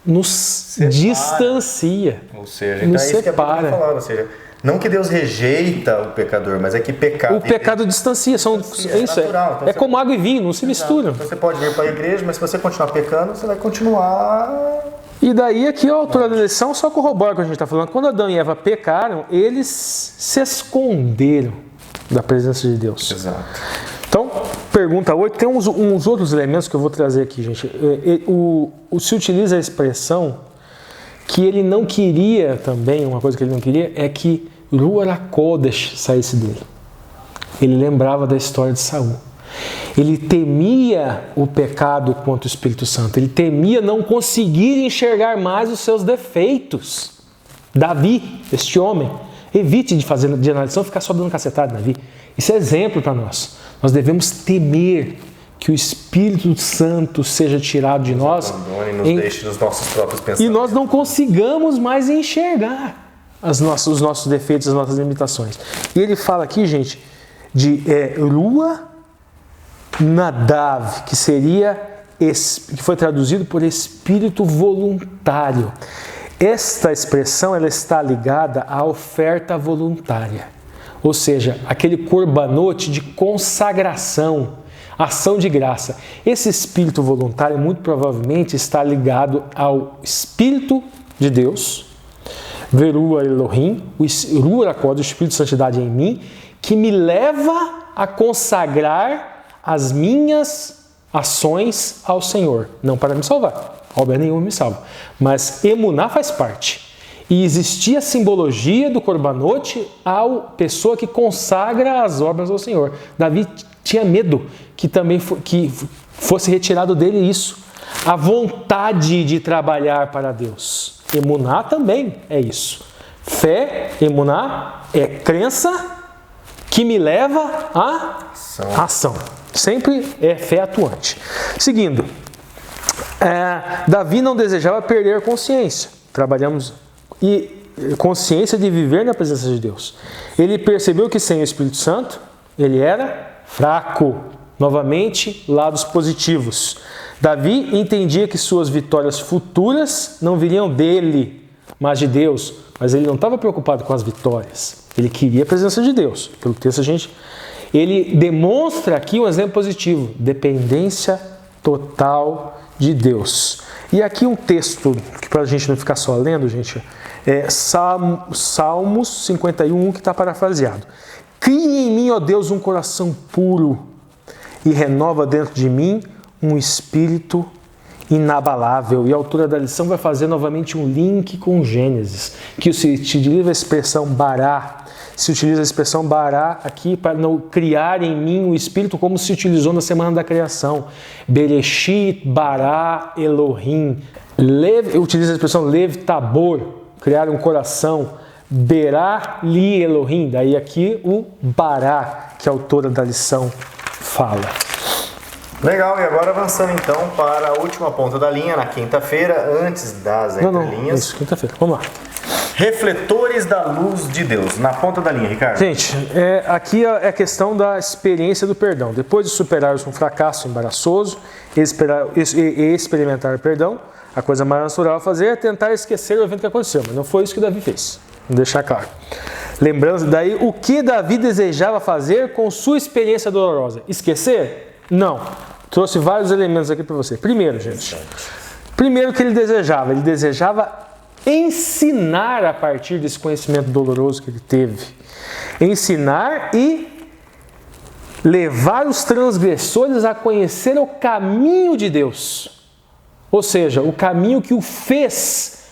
S2: nos distancia,
S1: ou seja, então é isso que a Bíblia está falando, ou seja, não que Deus rejeita o pecador, mas é que o
S2: pecado distancia, natural. Então, como água e vinho, não se misturam.
S1: Então, você pode vir para a igreja, mas se você continuar pecando, você vai continuar.
S2: E daí aqui a autora da lição só corrobora o que a gente está falando. Quando Adão e Eva pecaram, eles se esconderam da presença de Deus.
S1: Exato.
S2: Então, pergunta 8, tem uns outros elementos que eu vou trazer aqui, gente. Se utiliza a expressão que ele não queria também, uma coisa que ele não queria, é que Ruach HaKodesh saísse dele. Ele lembrava da história de Saul. Ele temia o pecado contra o Espírito Santo. Ele temia não conseguir enxergar mais os seus defeitos. Davi, este homem, evite de fazer de analisação ficar só dando cacetada, Davi. Isso é exemplo para nós. Nós devemos temer que o Espírito Santo seja tirado de nós
S1: e nos deixe nos nossos próprios pensamentos.
S2: E nós não consigamos mais enxergar os nossos defeitos, as nossas limitações. E ele fala aqui, gente, de Ruach Nadav, que seria que foi traduzido por espírito voluntário. Esta expressão ela está ligada à oferta voluntária, ou seja, aquele corbanote de consagração, ação de graça. Esse espírito voluntário muito provavelmente está ligado ao Espírito de Deus, Verua Elohim, o Ruach HaKodesh, o Espírito de Santidade em mim, que me leva a consagrar as minhas ações ao Senhor, não para me salvar. Obra nenhuma me salva. Mas emuná faz parte. E existia a simbologia do corbanote à pessoa que consagra as obras ao Senhor. Davi tinha medo que também que fosse retirado dele isso. A vontade de trabalhar para Deus. Emuná também é isso. Fé, emuná, é crença que me leva à ação. Sempre é fé atuante. Seguindo. Davi não desejava perder consciência. Trabalhamos e consciência de viver na presença de Deus. Ele percebeu que sem o Espírito Santo ele era fraco. Novamente, lados positivos. Davi entendia que suas vitórias futuras não viriam dele, mas de Deus. Mas ele não estava preocupado com as vitórias. Ele queria a presença de Deus. Pelo texto ele demonstra aqui um exemplo positivo. Dependência total de Deus. E aqui um texto que para a gente não ficar só lendo, gente, é Salmos 51, que está parafraseado. Crie em mim, ó Deus, um coração puro e renova dentro de mim um espírito inabalável. E a autora da lição vai fazer novamente um link com Gênesis, que se utiliza a expressão bará. Se utiliza a expressão bará aqui para não criar em mim um espírito como se utilizou na semana da criação. Bereshit bará Elohim. Utiliza a expressão lev tabor, criar um coração. Berá li Elohim. Daí aqui o bará, que a autora da lição fala.
S1: Legal, e agora avançando então para a última ponta da linha, na quinta-feira, antes das entrelinhas.
S2: Isso, quinta-feira, vamos lá.
S1: Refletores da luz de Deus, na ponta da linha, Ricardo.
S2: Gente, aqui é a questão da experiência do perdão. Depois de superar um fracasso embaraçoso e experimentar o perdão, a coisa mais natural a fazer é tentar esquecer o evento que aconteceu, mas não foi isso que Davi fez. Vamos deixar claro. Lembrando daí o que Davi desejava fazer com sua experiência dolorosa. Esquecer? Não. Trouxe vários elementos aqui para você. Primeiro, gente. Primeiro que ele desejava ensinar a partir desse conhecimento doloroso que ele teve. Ensinar e levar os transgressores a conhecer o caminho de Deus. Ou seja, o caminho que o fez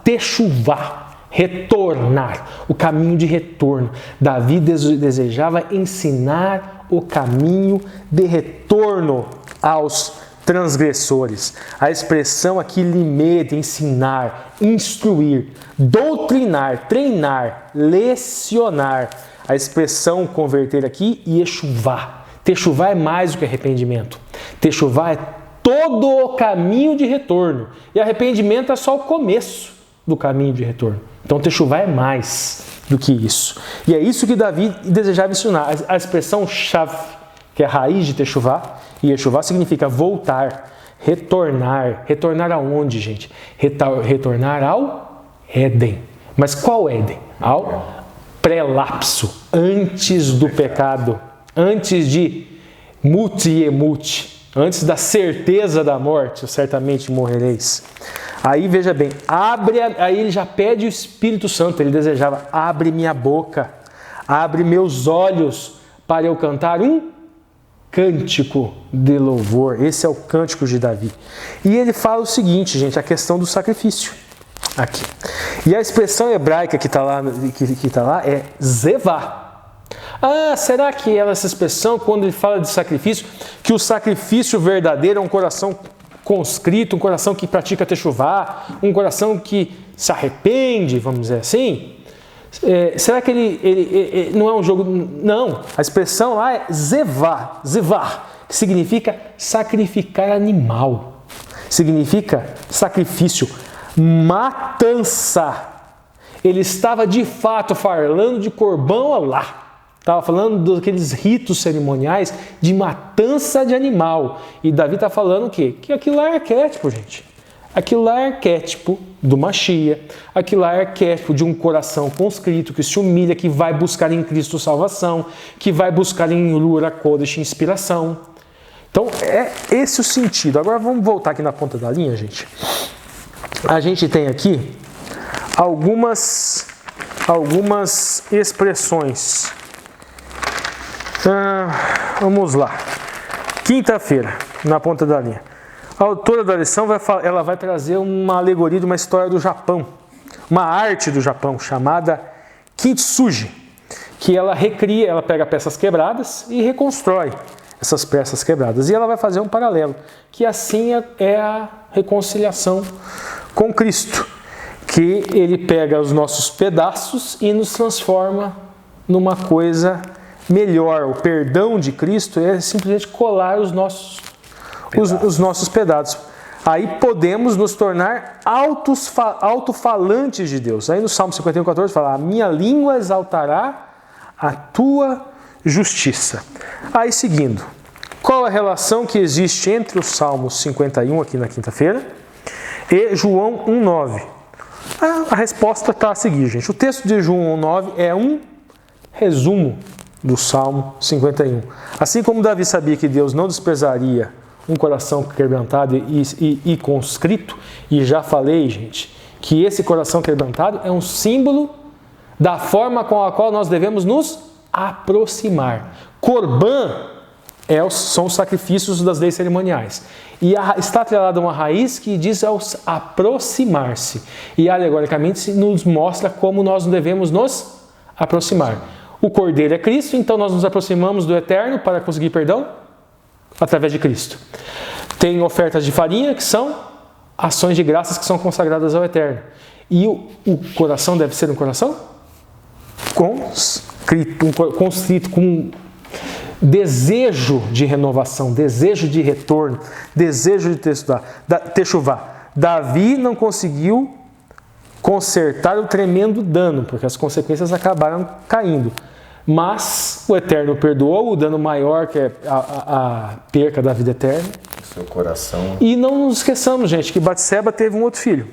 S2: techuvá, retornar. O caminho de retorno. Davi desejava ensinar o caminho de retorno aos transgressores. A expressão aqui limed, ensinar, instruir, doutrinar, treinar, lecionar. A expressão converter aqui, yeshuvá. Techuvá é mais do que arrependimento. Techuvá é todo o caminho de retorno. E arrependimento é só o começo do caminho de retorno. Então techuvá é mais do que isso. E é isso que Davi desejava ensinar. A expressão shav, que é a raiz de techuvá, e yeshuvá significa voltar, retornar. Retornar aonde, gente? Retornar ao Éden. Mas qual Éden? Ao pré-lapso, antes do pecado, antes de mut e emut, antes da certeza da morte, certamente morrereis. Aí veja bem, aí ele já pede o Espírito Santo, ele desejava, abre minha boca, abre meus olhos para eu cantar um cântico de louvor. Esse é o cântico de Davi. E ele fala o seguinte, gente, a questão do sacrifício. Aqui. E a expressão hebraica que está lá é zevá. Será que essa expressão, quando ele fala de sacrifício, que o sacrifício verdadeiro é um coração conscrito, um coração que pratica techuvá, um coração que se arrepende, vamos dizer assim? Será que ele não é um jogo? Não, a expressão lá é zevá, que significa sacrificar animal, significa sacrifício, matança. Ele estava de fato falando de corbão alá, Estava falando daqueles ritos cerimoniais de matança de animal. E Davi está falando o quê? Que aquilo lá é arquétipo, gente. Aquilo lá é arquétipo do Mashiach. Aquilo lá é arquétipo de um coração conscrito, que se humilha, que vai buscar em Cristo salvação, que vai buscar em Ruach HaKodesh inspiração. Então, é esse o sentido. Agora vamos voltar aqui na ponta da linha, gente. A gente tem aqui algumas expressões. Vamos lá. Quinta-feira, na ponta da linha. A autora da lição ela vai trazer uma alegoria de uma história do Japão, uma arte do Japão chamada kintsugi, que ela recria, ela pega peças quebradas e reconstrói essas peças quebradas. E ela vai fazer um paralelo, que assim é a reconciliação com Cristo, que ele pega os nossos pedaços e nos transforma numa coisa melhor. O perdão de Cristo é simplesmente colar os nossos pedaços. Aí podemos nos tornar alto-falantes de Deus. Aí no Salmo 51:14 fala: a minha língua exaltará a tua justiça. Aí seguindo, qual a relação que existe entre o Salmo 51 aqui na quinta-feira e João 1:9? A resposta está a seguir, gente. O texto de João 1:9 é um resumo do Salmo 51. Assim como Davi sabia que Deus não desprezaria um coração quebrantado e conscrito, e já falei, gente, que esse coração quebrantado é um símbolo da forma com a qual nós devemos nos aproximar. Corban são os sacrifícios das leis cerimoniais. E está atrelado a uma raiz que diz aos aproximar-se. E alegoricamente nos mostra como nós devemos nos aproximar. O Cordeiro é Cristo, então nós nos aproximamos do Eterno para conseguir perdão através de Cristo. Tem ofertas de farinha, que são ações de graças que são consagradas ao Eterno. E o coração deve ser um coração constrito, com desejo de renovação, desejo de retorno, desejo de techuvá. Davi não conseguiu consertar o tremendo dano, porque as consequências acabaram caindo. Mas o Eterno perdoou o dano maior, que é a perca da vida eterna.
S1: Seu coração.
S2: E não nos esqueçamos, gente, que Batseba teve um outro filho.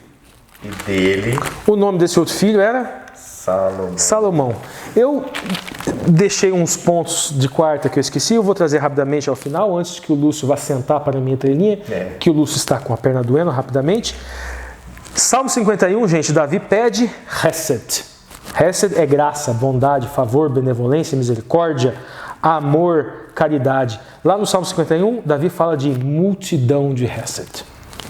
S1: E dele?
S2: O nome desse outro filho era? Salomão. Eu deixei uns pontos de quarta que eu esqueci, eu vou trazer rapidamente ao final, antes que o Lúcio vá sentar para a minha treininha, que o Lúcio está com a perna doendo rapidamente. Salmo 51, gente, Davi pede Hesed. Hesed é graça, bondade, favor, benevolência, misericórdia, amor, caridade. Lá no Salmo 51, Davi fala de multidão de Hesed.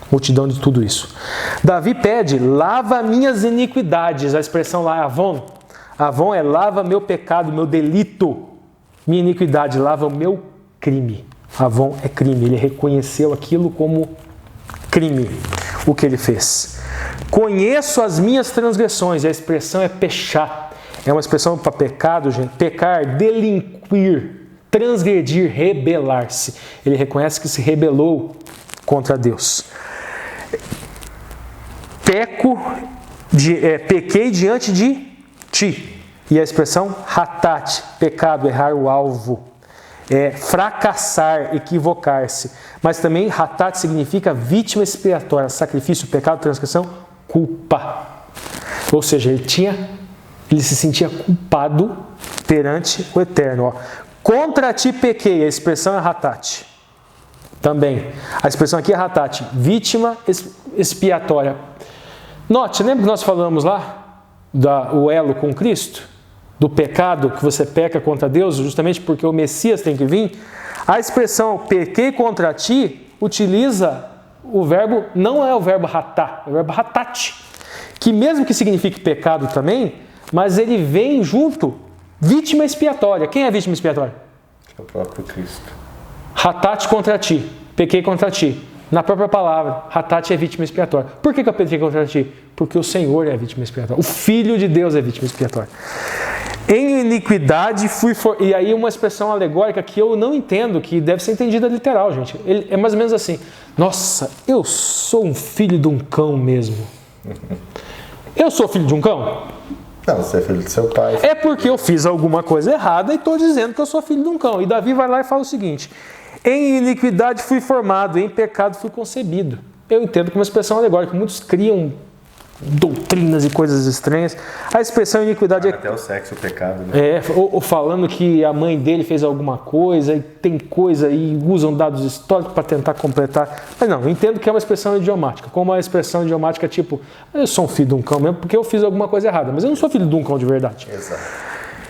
S2: Multidão de tudo isso. Davi pede, lava minhas iniquidades. A expressão lá é Avon. Avon é lava meu pecado, meu delito. Minha iniquidade, lava o meu crime. Avon é crime. Ele reconheceu aquilo como crime, o que ele fez. Conheço as minhas transgressões. A expressão é pechá. É uma expressão para pecado, gente. Pecar, delinquir, transgredir, rebelar-se. Ele reconhece que se rebelou contra Deus. Pequei diante de ti. E a expressão hatat, pecado, errar o alvo. Fracassar, equivocar-se. Mas também hatat significa vítima expiatória, sacrifício, pecado, transgressão, culpa. Ou seja, ele se sentia culpado perante o Eterno. Contra ti pequei, a expressão é hatat. Também. A expressão aqui é hatat, vítima expiatória. Note, lembra que nós falamos lá o elo com Cristo? Do pecado que você peca contra Deus, justamente porque o Messias tem que vir? A expressão pequei contra ti utiliza o verbo, não é o verbo hatá, é o verbo hatat, que mesmo que signifique pecado também, mas ele vem junto, vítima expiatória. Quem é a vítima expiatória?
S1: É o próprio Cristo.
S2: Hatat contra ti, pequei contra ti. Na própria palavra, hatat é vítima expiatória. Por que eu pequei contra ti? Porque o Senhor é a vítima expiatória. O Filho de Deus é a vítima expiatória. Em iniquidade fui... E aí uma expressão alegórica que eu não entendo, que deve ser entendida literal, gente. É mais ou menos assim. Nossa, eu sou um filho de um cão mesmo. Eu sou filho de um cão?
S1: Não, você é filho do seu pai.
S2: É porque eu fiz alguma coisa errada e estou dizendo que eu sou filho de um cão. E Davi vai lá e fala o seguinte: em iniquidade fui formado, em pecado fui concebido. Eu entendo como uma expressão alegórica. Muitos criam doutrinas e coisas estranhas. A expressão iniquidade é...
S1: Até o sexo, o pecado. Né?
S2: Ou falando que a mãe dele fez alguma coisa e tem coisa e usam dados históricos para tentar completar. Mas não, eu entendo que é uma expressão idiomática. Como uma expressão idiomática tipo, eu sou um filho de um cão mesmo porque eu fiz alguma coisa errada. Mas eu não sou filho de um cão de verdade.
S1: Exato.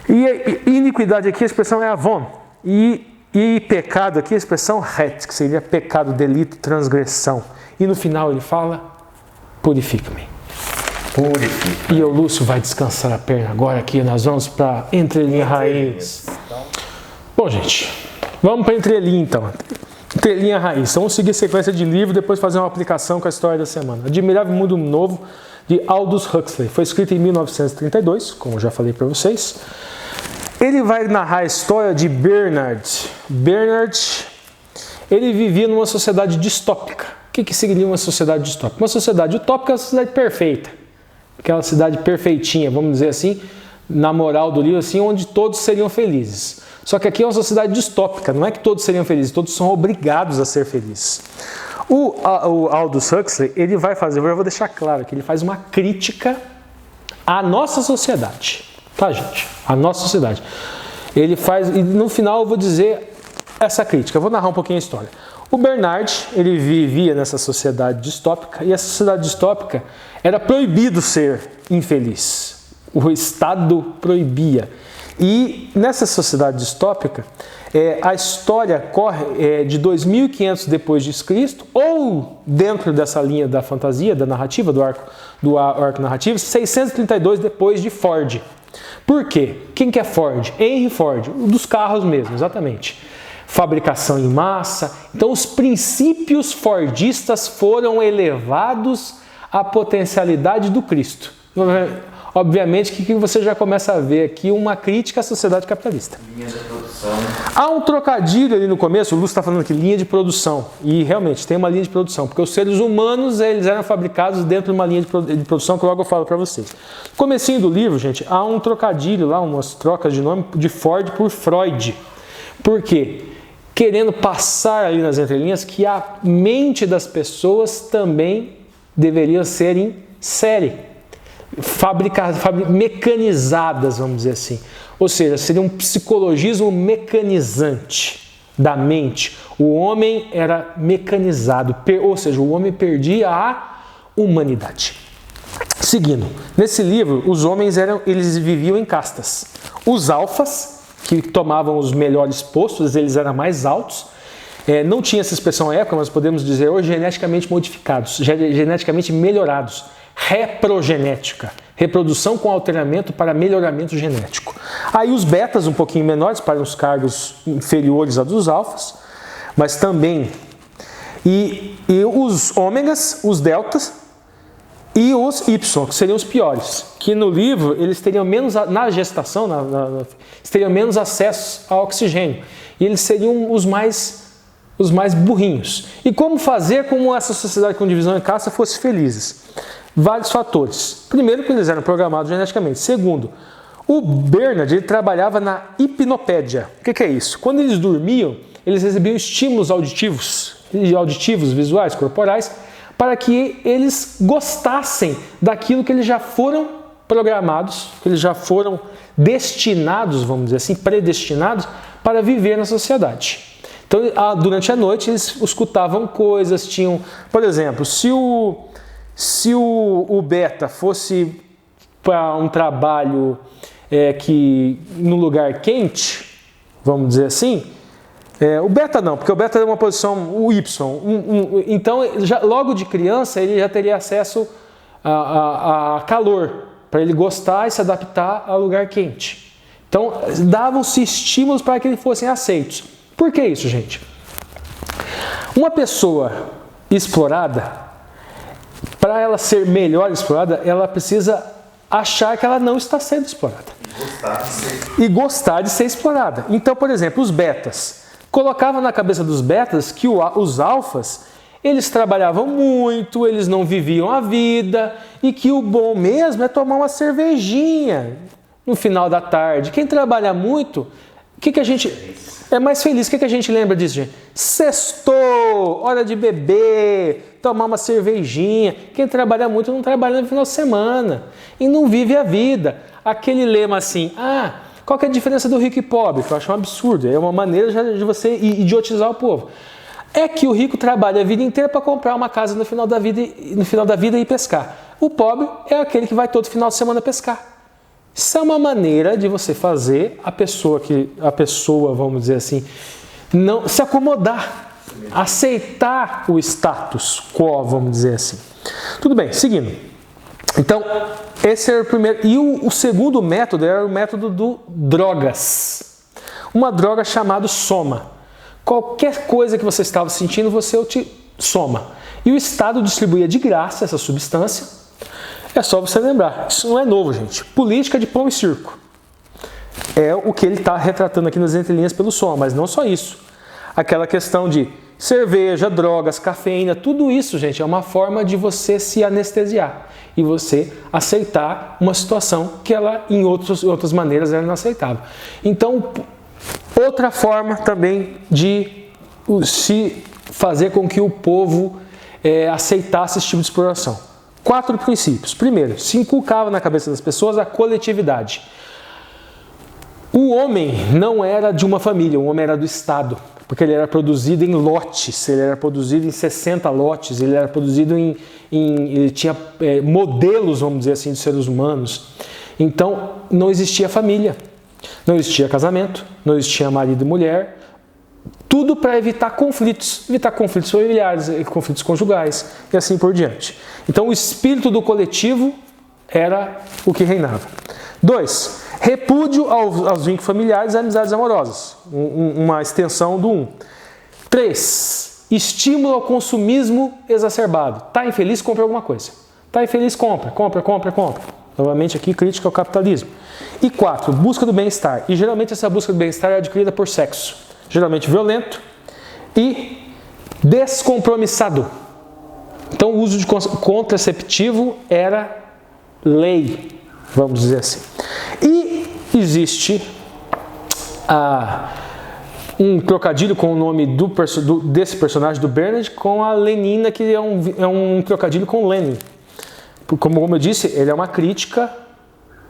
S2: E iniquidade aqui, a expressão é avon. E pecado aqui, a expressão het, que seria pecado, delito, transgressão. E no final ele fala, purifica-me.
S1: Purifica.
S2: E o Lúcio vai descansar a perna agora aqui. Nós vamos para entrelinha raiz. Bom, gente, vamos para entrelinha então. Entrelinha raiz. Então, vamos seguir a sequência de livro, depois fazer uma aplicação com a história da semana. Admirável Mundo Novo, de Aldous Huxley. Foi escrito em 1932, como eu já falei para vocês. Ele vai narrar a história de Bernard. Bernard, ele vivia numa sociedade distópica. O que seria uma sociedade distópica? Uma sociedade utópica é uma sociedade perfeita. Aquela cidade perfeitinha, vamos dizer assim, na moral do livro, assim, onde todos seriam felizes. Só que aqui é uma sociedade distópica, não é que todos seriam felizes, todos são obrigados a ser felizes. O Aldous Huxley, ele vai fazer, eu já vou deixar claro que ele faz uma crítica à nossa sociedade, tá, gente? À nossa sociedade. Ele faz, e no final eu vou dizer essa crítica, eu vou narrar um pouquinho a história. O Bernard, ele vivia nessa sociedade distópica, e essa sociedade distópica era proibido ser infeliz. O Estado proibia. E nessa sociedade distópica, a história corre de 2500 depois de Cristo, ou dentro dessa linha da fantasia, da narrativa, do arco narrativo, 632 depois de Ford. Por quê? Quem que é Ford? Henry Ford, dos carros mesmo, exatamente. Fabricação em massa. Então, os princípios fordistas foram elevados à potencialidade do Cristo. Obviamente que você já começa a ver aqui uma crítica à sociedade capitalista.
S1: Linha de produção.
S2: Há um trocadilho ali no começo, o Lúcio está falando aqui, linha de produção. E realmente tem uma linha de produção, porque os seres humanos eles eram fabricados dentro de uma linha de produção que logo eu falo para vocês. No comecinho do livro, gente, há um trocadilho lá, umas trocas de nome de Ford por Freud. Por quê? Querendo passar ali nas entrelinhas que a mente das pessoas também deveria ser em série, mecanizadas, vamos dizer assim. Ou seja, seria um psicologismo mecanizante da mente. O homem era mecanizado, ou seja, o homem perdia a humanidade. Seguindo, nesse livro, os homens eles viviam em castas. Os alfas, que tomavam os melhores postos, eles eram mais altos. Não tinha essa expressão à época, mas podemos dizer hoje geneticamente modificados, geneticamente melhorados. Reprogenética, reprodução com alteramento para melhoramento genético. Aí os betas um pouquinho menores, para os cargos inferiores a dos alfas, mas também e os ômegas, os deltas e os Y, que seriam os piores, que no livro eles teriam menos, na gestação, eles teriam menos acesso ao oxigênio, e eles seriam os mais burrinhos. E como fazer com essa sociedade com divisão em casta fosse felizes? Vários fatores. Primeiro, que eles eram programados geneticamente. Segundo, o Bernard ele trabalhava na hipnopédia. O que é isso? Quando eles dormiam, eles recebiam estímulos auditivos, visuais, corporais, para que eles gostassem daquilo que eles já foram programados, que eles já foram destinados, vamos dizer assim, predestinados para viver na sociedade. Então, durante a noite, eles escutavam coisas, tinham, por exemplo, se o beta fosse para um trabalho que no lugar quente, vamos dizer assim, o beta não, porque o beta é uma posição, o Y. Então, logo de criança, ele já teria acesso a calor, para ele gostar e se adaptar ao lugar quente. Então, davam-se estímulos para que eles fossem aceitos. Por que isso, gente? Uma pessoa explorada, para ela ser melhor explorada, ela precisa achar que ela não está sendo explorada. E gostar de ser explorada. Então, por exemplo, os betas. Colocava na cabeça dos betas que os alfas, eles trabalhavam muito, eles não viviam a vida e que o bom mesmo é tomar uma cervejinha no final da tarde. Quem trabalha muito, o que a gente é mais feliz? O que a gente lembra disso, gente? Sextou, hora de beber, tomar uma cervejinha. Quem trabalha muito não trabalha no final de semana e não vive a vida. Aquele lema assim, qual que é a diferença do rico e pobre? Que eu acho um absurdo, é uma maneira de você idiotizar o povo. É que o rico trabalha a vida inteira para comprar uma casa no final da vida e pescar. O pobre é aquele que vai todo final de semana pescar. Isso é uma maneira de você fazer a pessoa, vamos dizer assim, não se acomodar, aceitar o status quo, vamos dizer assim. Tudo bem, seguindo. Então, esse era o primeiro. E o segundo método era o método do drogas. Uma droga chamada soma. Qualquer coisa que você estava sentindo, você soma. E o Estado distribuía de graça essa substância. É só você lembrar. Isso não é novo, gente. Política de pão e circo. É o que ele está retratando aqui nas entrelinhas pelo soma, mas não só isso. Aquela questão de cerveja, drogas, cafeína, tudo isso, gente, é uma forma de você se anestesiar e você aceitar uma situação que ela, em outras maneiras, era inaceitável. Então, outra forma também de se fazer com que o povo aceitasse esse tipo de exploração. 4 princípios. Primeiro, se inculcava na cabeça das pessoas a coletividade. O homem não era de uma família, o homem era do Estado, porque ele era produzido em lotes, ele era produzido em 60 lotes, ele era produzido ele tinha modelos, vamos dizer assim, de seres humanos. Então, não existia família. Não existia casamento, não existia marido e mulher, tudo para evitar conflitos familiares, conflitos conjugais e assim por diante. Então o espírito do coletivo era o que reinava. 2. Repúdio aos vínculos familiares e amizades amorosas, uma extensão do 1. 3. Estímulo ao consumismo exacerbado. Está infeliz, compra alguma coisa. Está infeliz, compra. Novamente aqui, crítica ao capitalismo. E 4, busca do bem-estar. E geralmente essa busca do bem-estar é adquirida por sexo. Geralmente violento e descompromissado. Então o uso de contraceptivo era lei, vamos dizer assim. E existe um trocadilho com o nome desse personagem, do Bernard, com a Lenina, que é um trocadilho com Lenin. Como eu disse, ele é uma crítica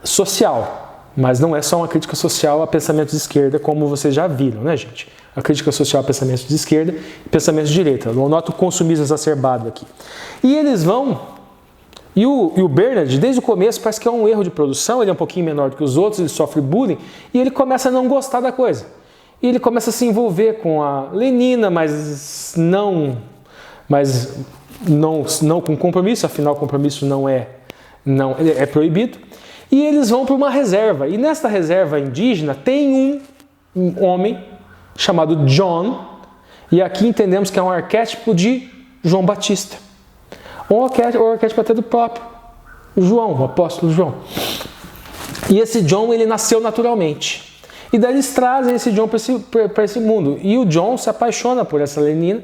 S2: social, mas não é só uma crítica social a pensamentos de esquerda, como vocês já viram, né, gente? A crítica social a pensamentos de esquerda e pensamentos de direita. Eu noto o consumismo exacerbado aqui. E eles vão... E o Bernard, desde o começo, parece que é um erro de produção, ele é um pouquinho menor do que os outros, ele sofre bullying, e ele começa a não gostar da coisa. E ele começa a se envolver com a Lenina, mas não com compromisso, afinal o compromisso não é proibido. E eles vão para uma reserva. E nesta reserva indígena tem um homem chamado John, e aqui entendemos que é um arquétipo de João Batista. Ou arquétipo até do próprio João, o apóstolo João. E esse John, ele nasceu naturalmente. E daí eles trazem esse John para esse mundo. E o John se apaixona por essa Lenina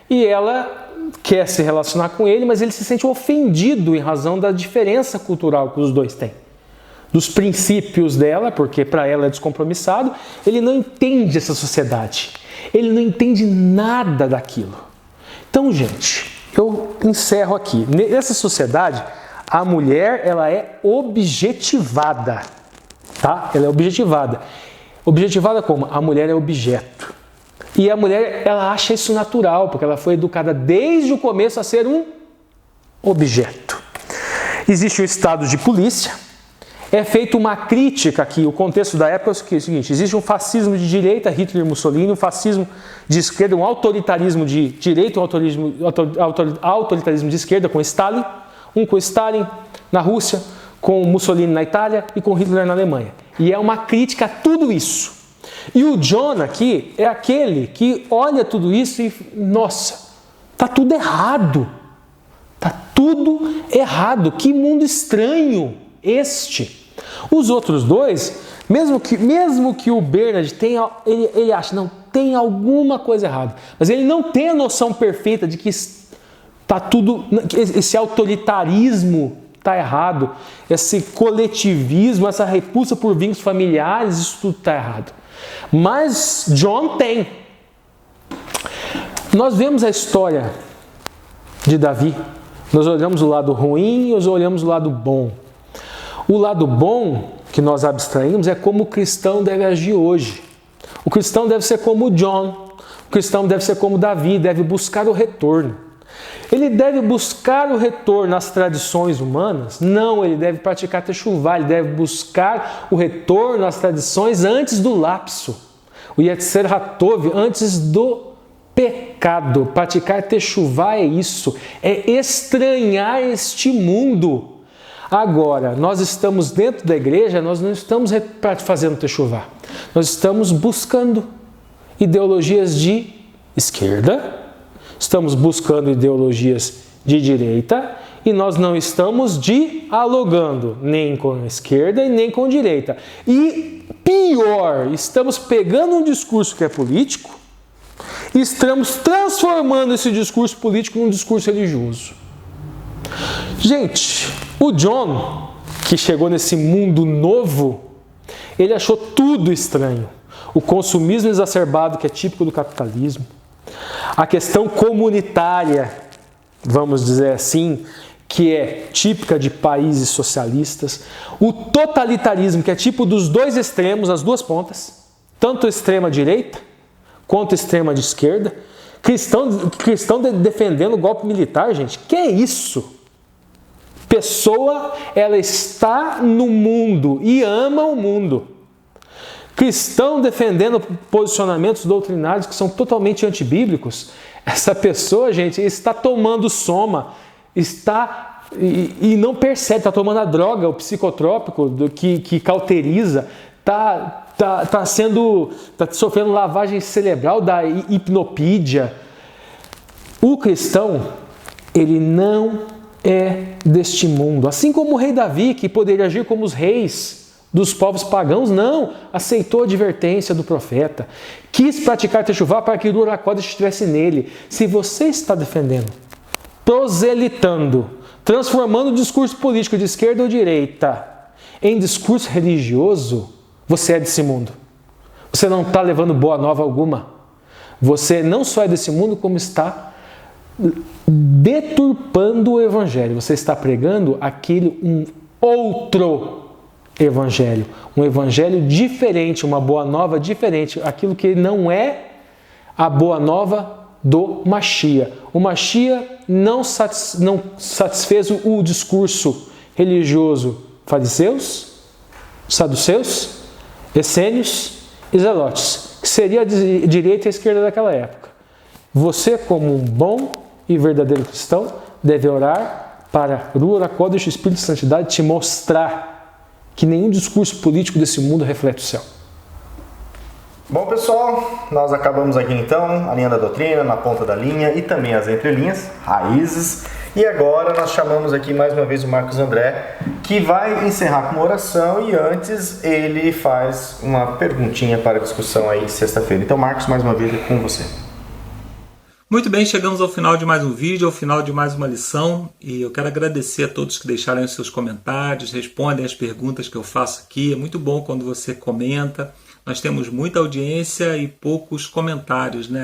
S2: e ela quer se relacionar com ele, mas ele se sente ofendido em razão da diferença cultural que os dois têm. Dos princípios dela, porque para ela é descompromissado, ele não entende essa sociedade. Ele não entende nada daquilo. Então, gente, eu encerro aqui. Nessa sociedade, a mulher ela é objetivada. Tá? Ela é objetivada. Objetivada como? A mulher é objeto. E a mulher, ela acha isso natural, porque ela foi educada desde o começo a ser um objeto. Existe um estado de polícia. É feita uma crítica aqui, o contexto da época é o seguinte, existe um fascismo de direita, Hitler e Mussolini, um fascismo de esquerda, um autoritarismo de direita, um autoritarismo de esquerda com Stalin, com Stalin na Rússia, com Mussolini na Itália e com Hitler na Alemanha. E é uma crítica a tudo isso. E o John aqui é aquele que olha tudo isso e, nossa, tá tudo errado. Tá tudo errado. Que mundo estranho este. Os outros dois, mesmo que o Bernard tenha, ele acha, não, tem alguma coisa errada. Mas ele não tem a noção perfeita de que Tá tudo, esse autoritarismo está errado, esse coletivismo, essa repulsa por vínculos familiares, isso tudo está errado. Mas John tem. Nós vemos a história de Davi, nós olhamos o lado ruim e nós olhamos o lado bom. O lado bom que nós abstraímos é como o cristão deve agir hoje. O cristão deve ser como John, o cristão deve ser como Davi, deve buscar o retorno. Ele deve buscar o retorno nas tradições humanas? Não, ele deve praticar techuvá, ele deve buscar o retorno às tradições antes do lapso. O Yetzer Hatov, antes do pecado. Praticar techuvá é isso, é estranhar este mundo. Agora, nós estamos dentro da igreja, nós não estamos fazendo techuvá. Nós estamos buscando ideologias de esquerda, estamos buscando ideologias de direita e nós não estamos dialogando nem com a esquerda e nem com a direita. E pior, estamos pegando um discurso que é político e estamos transformando esse discurso político num discurso religioso. Gente, o John, que chegou nesse mundo novo, ele achou tudo estranho. O consumismo exacerbado, que é típico do capitalismo, a questão comunitária, vamos dizer assim, que é típica de países socialistas, o totalitarismo, que é tipo dos dois extremos, as duas pontas, tanto a extrema-direita quanto a extrema-esquerda, cristão defendendo o golpe militar, gente, que é isso? Pessoa, ela está no mundo e ama o mundo. Cristão defendendo posicionamentos doutrinários que são totalmente antibíblicos. Essa pessoa, gente, está tomando soma, está e não percebe, está tomando a droga, o psicotrópico que cauteriza, está sofrendo lavagem cerebral da hipnopídia. O cristão, ele não é deste mundo. Assim como o rei Davi, que poderia agir como os reis dos povos pagãos, não, aceitou a advertência do profeta, quis praticar techuvá para que o Ruach HaKodesh estivesse nele. Se você está defendendo, proselitando, transformando o discurso político de esquerda ou direita em discurso religioso, você é desse mundo. Você não está levando boa nova alguma. Você não só é desse mundo, como está deturpando o evangelho. Você está pregando um outro evangelho, um evangelho diferente, uma boa nova diferente, aquilo que não é a boa nova do Mashiach. O Mashiach não satisfez o discurso religioso fariseus, saduceus, essênios e zelotes, que seria a direita e a esquerda daquela época. Você, como um bom e verdadeiro cristão, deve orar para Ruach HaKodesh, o Espírito de Santidade, te mostrar que nenhum discurso político desse mundo reflete o céu.
S1: Bom, pessoal, nós acabamos aqui então a linha da doutrina, na ponta da linha e também as entrelinhas, raízes. E agora nós chamamos aqui mais uma vez o Marcos André, que vai encerrar com uma oração e antes ele faz uma perguntinha para discussão aí sexta-feira. Então, Marcos, mais uma vez é com você.
S3: Muito bem, chegamos ao final de mais um vídeo, ao final de mais uma lição, e eu quero agradecer a todos que deixaram os seus comentários, respondem as perguntas que eu faço aqui. É muito bom quando você comenta. Nós temos muita audiência e poucos comentários, né?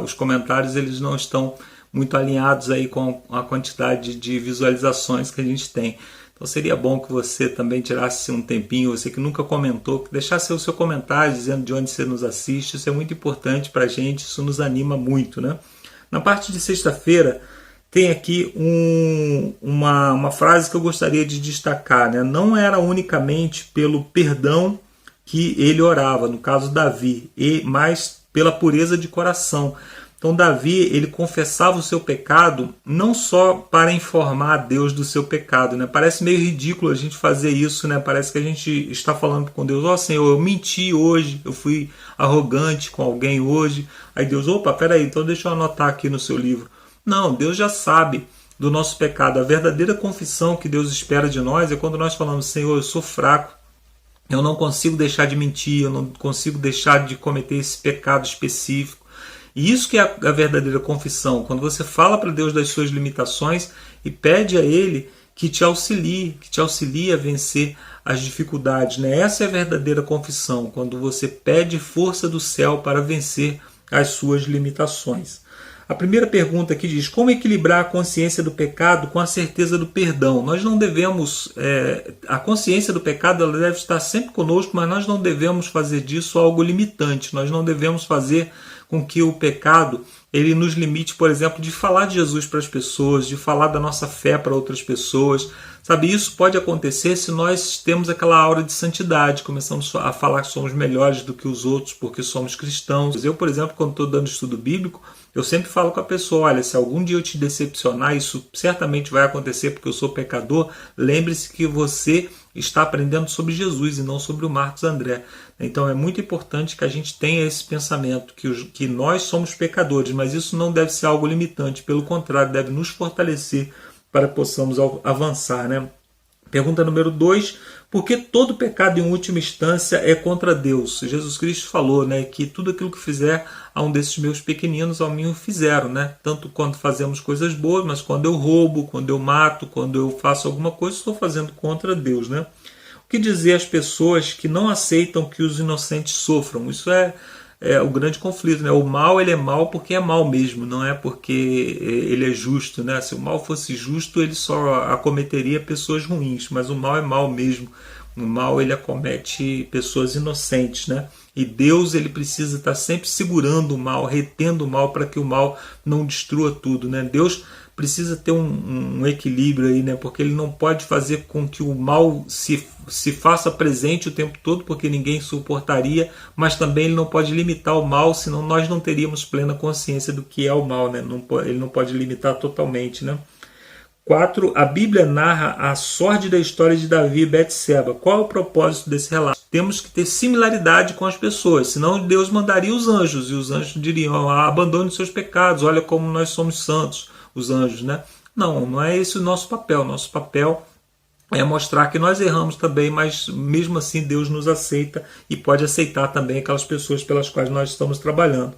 S3: Os comentários eles não estão muito alinhados aí com a quantidade de visualizações que a gente tem. Então seria bom que você também tirasse um tempinho, você que nunca comentou, que deixasse o seu comentário dizendo de onde você nos assiste. Isso é muito importante para a gente, isso nos anima muito, né? Na parte de sexta-feira tem aqui uma frase que eu gostaria de destacar, né? Não era unicamente pelo perdão que ele orava, no caso Davi, mas pela pureza de coração. Então Davi, ele confessava o seu pecado não só para informar a Deus do seu pecado, né? Parece meio ridículo a gente fazer isso, né? Parece que a gente está falando com Deus: ó Senhor, eu menti hoje, eu fui arrogante com alguém hoje. Aí Deus: opa, peraí, então deixa eu anotar aqui no seu livro. Não, Deus já sabe do nosso pecado. A verdadeira confissão que Deus espera de nós é quando nós falamos: Senhor, eu sou fraco, eu não consigo deixar de mentir, eu não consigo deixar de cometer esse pecado específico. E isso que é a verdadeira confissão, quando você fala para Deus das suas limitações e pede a Ele que te auxilie a vencer as dificuldades, né? Essa é a verdadeira confissão, quando você pede força do céu para vencer as suas limitações. A primeira pergunta aqui diz: como equilibrar a consciência do pecado com a certeza do perdão? Nós não devemos, a consciência do pecado ela deve estar sempre conosco, mas nós não devemos fazer disso algo limitante. Nós não devemos fazer com que o pecado ele nos limite, por exemplo, de falar de Jesus para as pessoas, de falar da nossa fé para outras pessoas. Sabe, isso pode acontecer se nós temos aquela aura de santidade, começamos a falar que somos melhores do que os outros porque somos cristãos. Eu, por exemplo, quando estou dando estudo bíblico, eu sempre falo com a pessoa: olha, se algum dia eu te decepcionar, isso certamente vai acontecer porque eu sou pecador, lembre-se que você está aprendendo sobre Jesus e não sobre o Marcos André. Então é muito importante que a gente tenha esse pensamento, que nós somos pecadores, mas isso não deve ser algo limitante, pelo contrário, deve nos fortalecer para que possamos avançar, né? Pergunta número 2: por que todo pecado em última instância é contra Deus? Jesus Cristo falou, né, que tudo aquilo que fizer a um desses meus pequeninos, ao mim o fizeram, né? Tanto quando fazemos coisas boas, mas quando eu roubo, quando eu mato, quando eu faço alguma coisa, estou fazendo contra Deus, né? O que dizer às pessoas que não aceitam que os inocentes sofram? Isso é o grande conflito, né? O mal ele é mal porque é mal mesmo, não é porque ele é justo, né? Se o mal fosse justo, ele só acometeria pessoas ruins, mas o mal é mal mesmo. O mal ele acomete pessoas inocentes, né? E Deus ele precisa estar sempre segurando o mal, retendo o mal para que o mal não destrua tudo, né? Deus precisa ter um equilíbrio aí, né? Porque ele não pode fazer com que o mal se faça presente o tempo todo, porque ninguém suportaria, mas também ele não pode limitar o mal, senão nós não teríamos plena consciência do que é o mal, né? Ele não pode limitar totalmente, né? 4. A Bíblia narra a sórdida história de Davi e Betseba. Qual é o propósito desse relato? Temos que ter similaridade com as pessoas, senão Deus mandaria os anjos, e os anjos diriam: abandone seus pecados, olha como nós somos santos, os anjos, né? Não é esse o nosso papel. Nosso papel é mostrar que nós erramos também, mas mesmo assim Deus nos aceita e pode aceitar também aquelas pessoas pelas quais nós estamos trabalhando.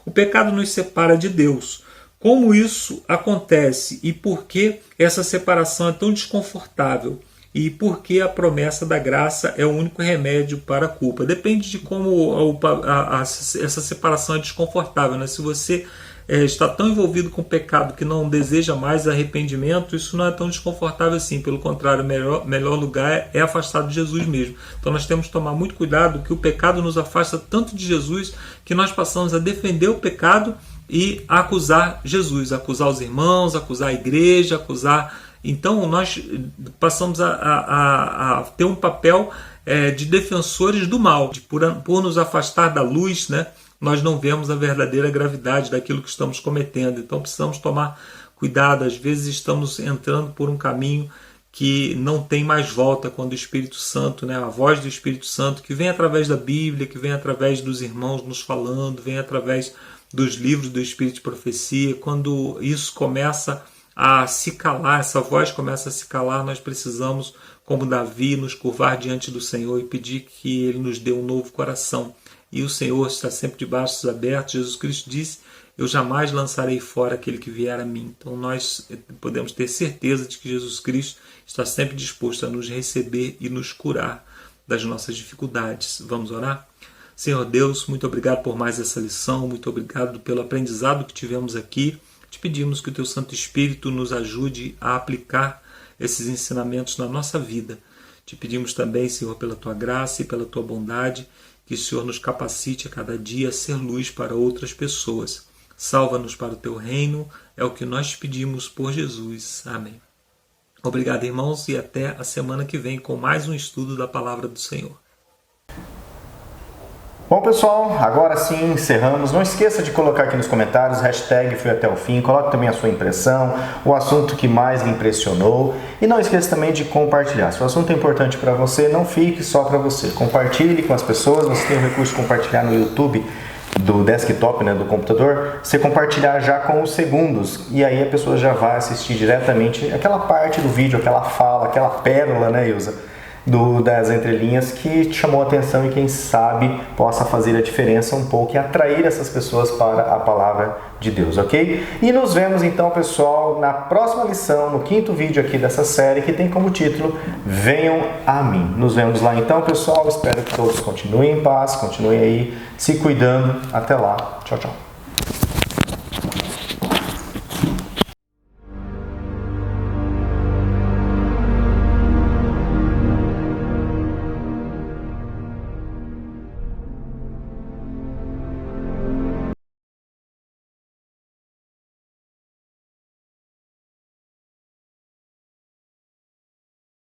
S3: O pecado nos separa de Deus. Como isso acontece e por que essa separação é tão desconfortável? E por que a promessa da graça é o único remédio para a culpa? Depende de como essa separação é desconfortável, né? Se você está tão envolvido com o pecado que não deseja mais arrependimento, isso não é tão desconfortável assim. Pelo contrário, o melhor lugar é afastado de Jesus mesmo. Então nós temos que tomar muito cuidado, que o pecado nos afasta tanto de Jesus que nós passamos a defender o pecado e a acusar Jesus, acusar os irmãos, acusar a igreja, acusar... Então nós passamos a ter um papel de defensores do mal, por nos afastar da luz, né? Nós não vemos a verdadeira gravidade daquilo que estamos cometendo. Então precisamos tomar cuidado. Às vezes estamos entrando por um caminho que não tem mais volta, quando o Espírito Santo, né, a voz do Espírito Santo, que vem através da Bíblia, que vem através dos irmãos nos falando, vem através dos livros do Espírito de Profecia, quando isso começa a se calar, essa voz começa a se calar, nós precisamos, como Davi, nos curvar diante do Senhor e pedir que Ele nos dê um novo coração. E o Senhor está sempre de braços abertos. Jesus Cristo disse: eu jamais lançarei fora aquele que vier a mim. Então nós podemos ter certeza de que Jesus Cristo está sempre disposto a nos receber e nos curar das nossas dificuldades. Vamos orar? Senhor Deus, muito obrigado por mais essa lição, muito obrigado pelo aprendizado que tivemos aqui. Te pedimos que o Teu Santo Espírito nos ajude a aplicar esses ensinamentos na nossa vida. Te pedimos também, Senhor, pela Tua graça e pela Tua bondade, que o Senhor nos capacite a cada dia a ser luz para outras pessoas. Salva-nos para o Teu reino, é o que nós te pedimos por Jesus. Amém. Obrigado, irmãos, e até a semana que vem com mais um estudo da Palavra do Senhor.
S1: Bom, pessoal, agora sim encerramos. Não esqueça de colocar aqui nos comentários hashtag Fui Até o Fim. Coloque também a sua impressão, o assunto que mais lhe impressionou. E não esqueça também de compartilhar. Se o assunto é importante para você, não fique só para você. Compartilhe com as pessoas. Você tem o recurso de compartilhar no YouTube do desktop, né, do computador. Você compartilhar já com os segundos. E aí a pessoa já vai assistir diretamente aquela parte do vídeo, aquela fala, aquela pérola, né, Ilza? das entrelinhas que te chamou a atenção e quem sabe possa fazer a diferença um pouco e atrair essas pessoas para a palavra de Deus, ok? E nos vemos então, pessoal, na próxima lição, no 5º vídeo aqui dessa série, que tem como título Venham a mim. Nos vemos lá então, pessoal. Espero que todos continuem em paz, continuem aí se cuidando. Até lá. Tchau, tchau.